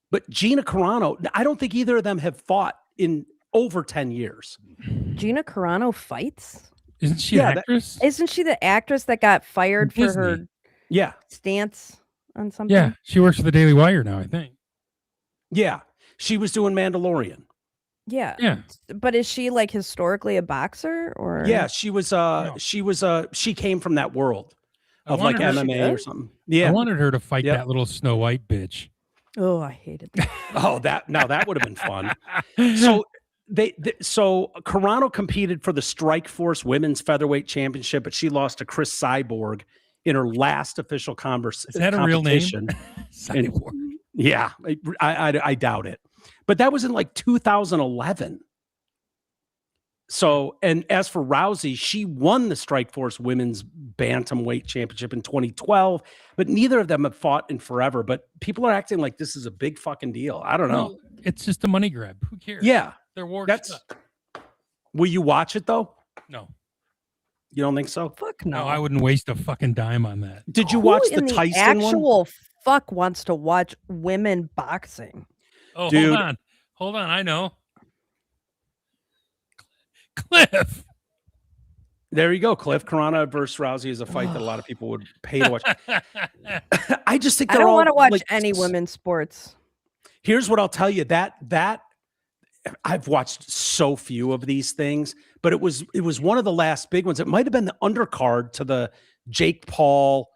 But Gina Carano, I don't think either of them have fought in over 10 years. Gina Carano fights? Isn't she an actress? Isn't she the actress that got fired for her stance on something? Yeah, she works for the Daily Wire now, I think. Yeah, she was doing Mandalorian. Yeah. But is she like historically a boxer or? Yeah, she was she came from that world. of like MMA or something. Yeah. I wanted her to fight that little Snow White bitch. Oh, I hated that. That would have been fun. So so Carano competed for the Strikeforce Women's Featherweight Championship, but she lost to Chris Cyborg in her last official competition. Is that a real name? Cyborg. Yeah, I doubt it. But that was in like 2011. So, and as for Rousey, she won the Strikeforce Women's Bantamweight Championship in 2012, but neither of them have fought in forever. But people are acting like this is a big fucking deal. I don't know. It's just a money grab. Who cares? Yeah. They're war. Will you watch it though? No. You don't think so? Fuck no. No, I wouldn't waste a fucking dime on that. Did you watch the Tyson one? Actual fuck wants to watch women boxing. Oh, Dude. Hold on. I know. Cliff. There you go. Cliff Carano versus Rousey is a fight that a lot of people would pay to watch. I just think I don't want to watch any women's sports. Here's what I'll tell you. That I've watched so few of these things, but it was one of the last big ones. It might have been the undercard to the Jake Paul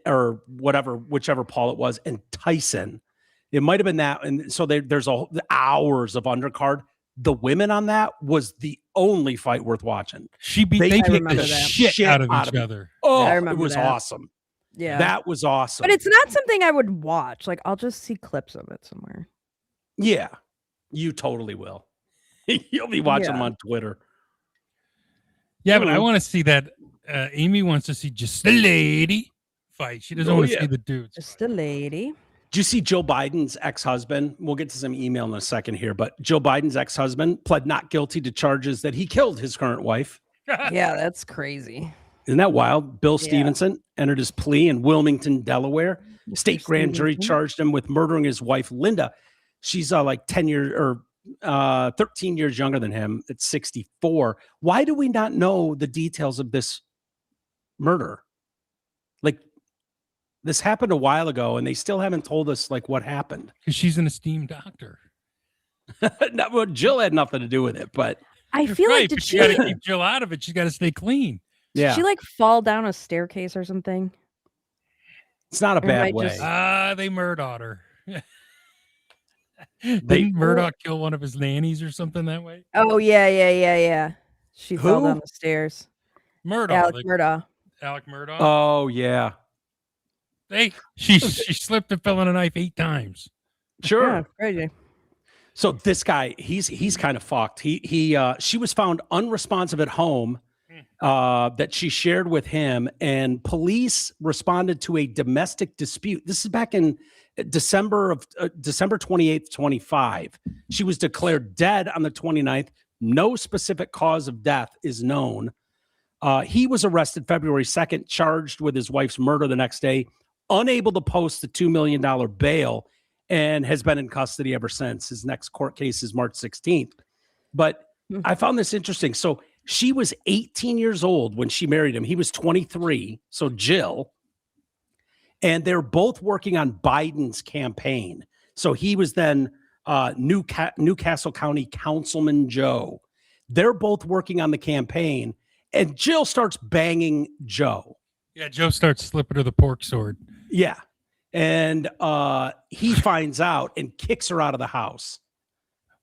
or whichever Paul it was, and Tyson. It might have been that. And so there's hours of undercard. The women on that was the only fight worth watching. They beat the shit out of each other. Oh, it was awesome. Yeah, that was awesome. But it's not something I would watch. Like, I'll just see clips of it somewhere. Yeah, you totally will. You'll be watching them on Twitter. Yeah, but I want to see that. Amy wants to see just a lady fight. She doesn't want to see the dudes. Just a lady. Do you see Joe Biden's ex-husband? We'll get to some email in a second here, but Joe Biden's ex-husband pled not guilty to charges that he killed his current wife. Yeah, that's crazy. Isn't that wild? Bill Stevenson entered his plea in Wilmington, Delaware. State grand jury charged him with murdering his wife, Linda. She's like 10 years or 13 years younger than him at 64. Why do we not know the details of this murder? Like, this happened a while ago, and they still haven't told us like what happened. Because she's an esteemed doctor. Well, Jill had nothing to do with it, but I feel like but she got to keep Jill out of it. She's got to stay clean. Yeah, did she like fall down a staircase or something? It's not a bad way. They murdered her. Didn't Murdoch kill one of his nannies or something that way? Oh yeah. She fell down the stairs. Alec Murdaugh. Oh yeah. She slipped and fell on a knife 8 times. Sure. Yeah, crazy. So this guy, he's kind of fucked. She was found unresponsive at home that she shared with him, and police responded to a domestic dispute. This is back in December 28th, 25. She was declared dead on the 29th. No specific cause of death is known. He was arrested February 2nd, charged with his wife's murder the next day, unable to post the $2 million bail, and has been in custody ever since. His next court case is March 16th. But I found this interesting. So she was 18 years old when she married him. He was 23. So Jill. And they're both working on Biden's campaign. So he was then Newcastle County Councilman Joe. They're both working on the campaign. And Jill starts banging Joe. Yeah, Joe starts slipping her the pork sword. Yeah. And he finds out and kicks her out of the house.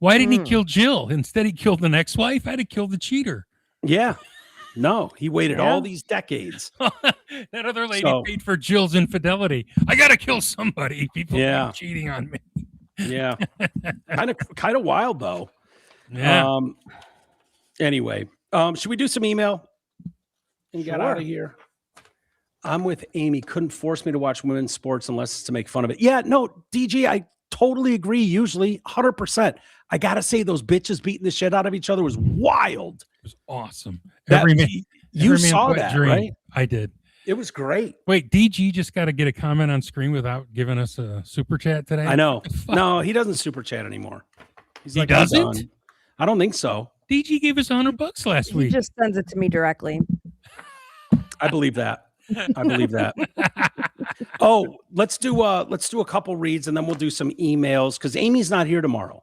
Why didn't he kill Jill? Instead, he killed the ex-wife. I'd have killed the cheater. Yeah. No, he waited all these decades. That other lady paid for Jill's infidelity. I got to kill somebody. People keep cheating on me. Yeah. Kind of wild, though. Yeah. Anyway, should we do some email and get out of here? I'm with Amy. Couldn't force me to watch women's sports unless it's to make fun of it. Yeah, no, DG, I totally agree. Usually 100%. I got to say those bitches beating the shit out of each other was wild. It was awesome. You saw that, right? I did. It was great. Wait, DG just got to get a comment on screen without giving us a super chat today? I know. No, he doesn't super chat anymore. He doesn't? I don't think so. DG gave us $100 last week. He just sends it to me directly. I believe that. Oh, let's do a couple reads and then we'll do some emails because Amy's not here tomorrow.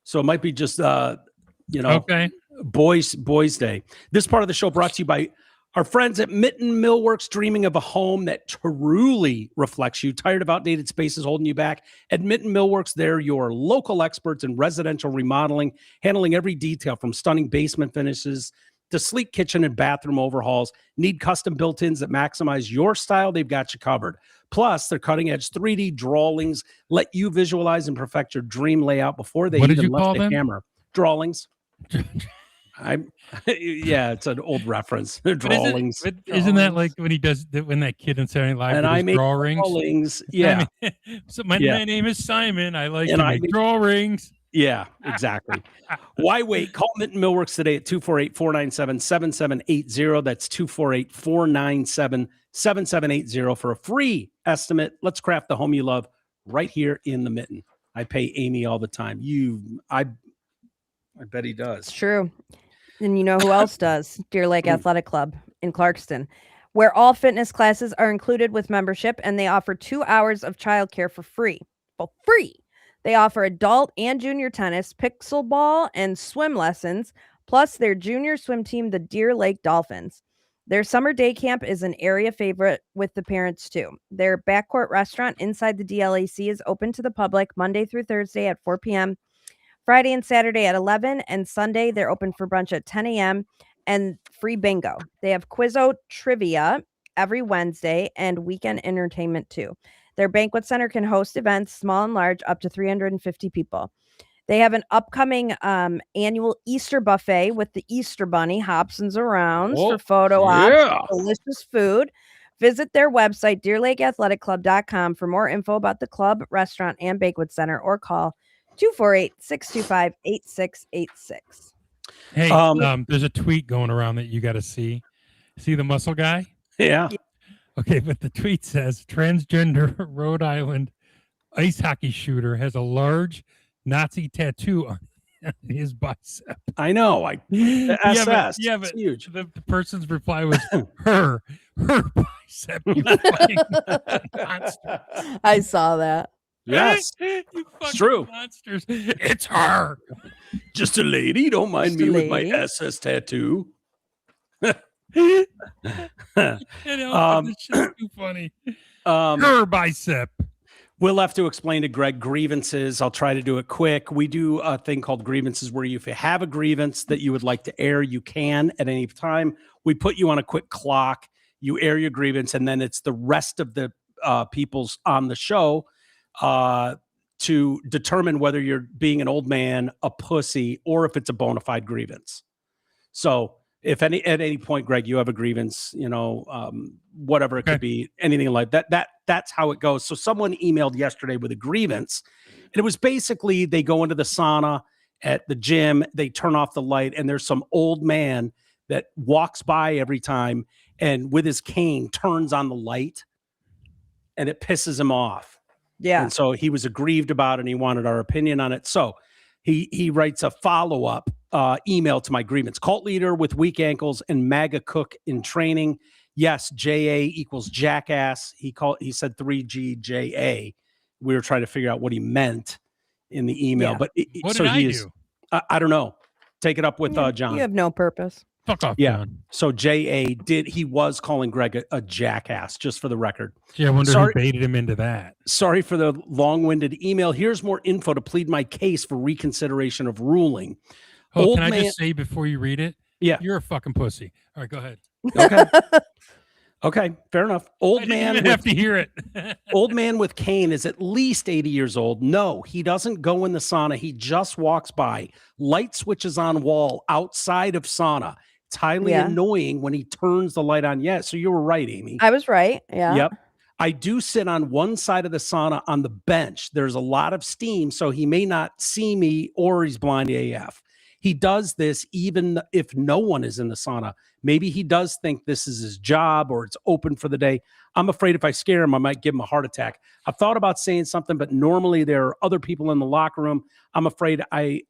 So it might be just okay. Boys Day. This part of the show brought to you by Our friends at Mitten Millworks, dreaming of a home that truly reflects you. Tired of outdated spaces holding you back? At Mitten Millworks, they're your local experts in residential remodeling, handling every detail from stunning basement finishes to sleek kitchen and bathroom overhauls. Need custom built-ins that maximize your style? They've got you covered. Plus, their cutting-edge 3D drawings let you visualize and perfect your dream layout before they even lift the hammer. Drawings. Yeah, it's an old reference. Drawings. Isn't that like when he does when that kid in Saturday Night Live and I make drawings? Yeah. So my name is Simon. I like to make drawings. Yeah, exactly. Why wait? Call Mitten Millworks today at 248-497-7780. That's 248-497-7780 for a free estimate. Let's craft the home you love right here in the Mitten. I pay Amy all the time. I bet he does. It's true. And you know who else does? Deer Lake Athletic Club in Clarkston, where all fitness classes are included with membership, and they offer 2 hours of childcare for free. For free. They offer adult and junior tennis, pickleball, and swim lessons, plus their junior swim team, the Deer Lake Dolphins. Their summer day camp is an area favorite with the parents, too. Their backcourt restaurant inside the DLAC is open to the public Monday through Thursday at 4 p.m., Friday and Saturday at 11, and Sunday they're open for brunch at 10 a.m. and free bingo. They have Quizzo trivia every Wednesday and weekend entertainment, too. Their banquet center can host events, small and large, up to 350 people. They have an upcoming annual Easter buffet with the Easter Bunny, hops and rounds for photo ops, delicious food. Visit their website, DeerLakeAthleticClub.com, for more info about the club, restaurant, and banquet center, or call 248-625-8686. Hey, there's a tweet going around that you got to see. See the muscle guy? Yeah. Okay, but the tweet says transgender Rhode Island ice hockey shooter has a large Nazi tattoo on his bicep. I know. SS. Yeah, but it's huge. The person's reply was her bicep. You fucking monster. I saw that. Yes, it's true. Monsters. It's her. Just a lady. Don't mind me with my SS tattoo. You know, it's just too funny. Her bicep. We'll have to explain to Greg grievances. I'll try to do it quick. We do a thing called grievances where if you have a grievance that you would like to air, you can at any time. We put you on a quick clock. You air your grievance, and then it's the rest of the people's on the show to determine whether you're being an old man, a pussy, or if it's a bona fide grievance. So if at any point, Greg, you have a grievance, whatever it could be, anything like that, that's how it goes. So someone emailed yesterday with a grievance, and it was basically they go into the sauna at the gym, they turn off the light, and there's some old man that walks by every time and with his cane turns on the light, and it pisses him off. Yeah. And so he was aggrieved about it, and he wanted our opinion on it. So he writes a follow-up email to my grievance. Cult leader with weak ankles and MAGA cook in training. Yes, JA equals jackass. He said 3GJA. We were trying to figure out what he meant in the email. Yeah. But what did I do? I don't know. Take it up with John. You have no purpose. Fuck off, Yeah. John. So he was calling Greg a jackass, just for the record. Yeah, I wonder who baited him into that. Sorry for the long-winded email. Here's more info to plead my case for reconsideration of ruling. Oh, can I just say before you read it? Yeah. You're a fucking pussy. All right, go ahead. Okay. Okay, fair enough. I didn't even have to hear it. Old man with cane is at least 80 years old. No, he doesn't go in the sauna. He just walks by. Light switches on wall outside of sauna. It's highly annoying when he turns the light on. Yeah, so you were right, Amy. I was right. Yeah. Yep. I do sit on one side of the sauna on the bench. There's a lot of steam, so he may not see me or he's blind AF. He does this even if no one is in the sauna. Maybe he does think this is his job or it's open for the day. I'm afraid if I scare him, I might give him a heart attack. I've thought about saying something, but normally there are other people in the locker room. I'm afraid I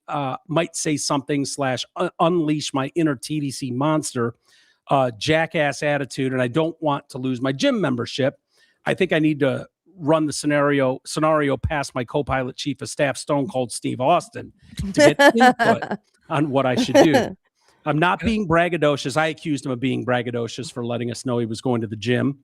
might say something / unleash my inner TDC monster, jackass attitude, and I don't want to lose my gym membership. I think I need to run the scenario past my co-pilot chief of staff, Stone Cold Steve Austin, to get input on what I should do. I'm not being braggadocious. I accused him of being braggadocious for letting us know he was going to the gym.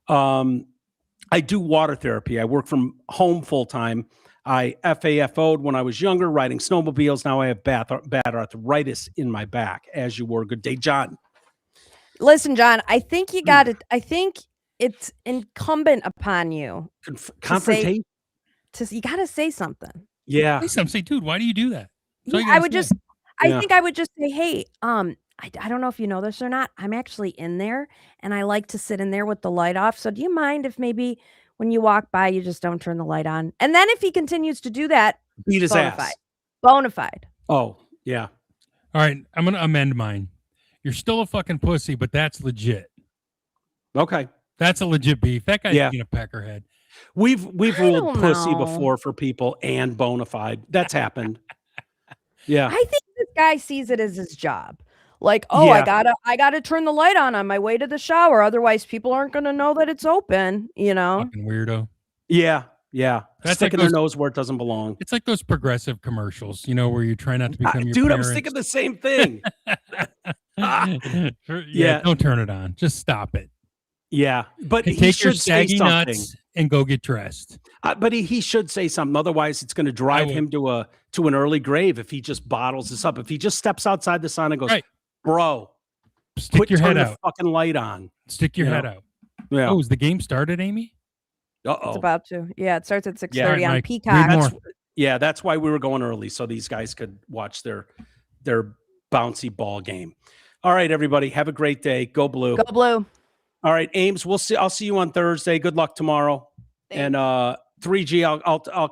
I do water therapy. I work from home full time. I FAFO'd when I was younger, riding snowmobiles. Now I have bad arthritis in my back. As you were. Good day, John. Listen, John, I think you got it. I think it's incumbent upon you. Confrontation. You got to say something. Yeah. Say something. Say, dude, why do you do that? Yeah, I would just, I think I would just say, hey, I don't know if you know this or not. I'm actually in there and I like to sit in there with the light off. So do you mind if maybe when you walk by, you just don't turn the light on? And then if he continues to do that, beat his ass. Bona fide. Oh, yeah. All right. I'm going to amend mine. You're still a fucking pussy, but that's legit. Okay. That's a legit beef. That guy's being a peckerhead. We've ruled pussy before for people and bona fide. That's happened. Yeah. I think this guy sees it as his job. Like, oh, I gotta turn the light on my way to the shower. Otherwise, people aren't gonna know that it's open, you know? Fucking weirdo. Yeah. Yeah. That's sticking their nose where it doesn't belong. It's like those progressive commercials, you know, where you try not to become your dude, parents. I'm thinking the same thing. Yeah, don't turn it on. Just stop it. Yeah, but hey, he take should your say saggy something. nuts and go get dressed. But he should say something. Otherwise, it's going to drive him to an early grave if he just bottles this up. If he just steps outside the sun and goes, bro, stick your head out. The fucking light on. Stick your head out. Yeah. Oh, is the game started, Amy? Uh-oh. It's about to. Yeah, it starts at 6:30 on Peacock. That's why we were going early, so these guys could watch their bouncy ball game. All right, everybody, have a great day. Go Blue. Go Blue. All right, Ames, I'll see you on Thursday. Good luck tomorrow. Thanks. And 3G, I'll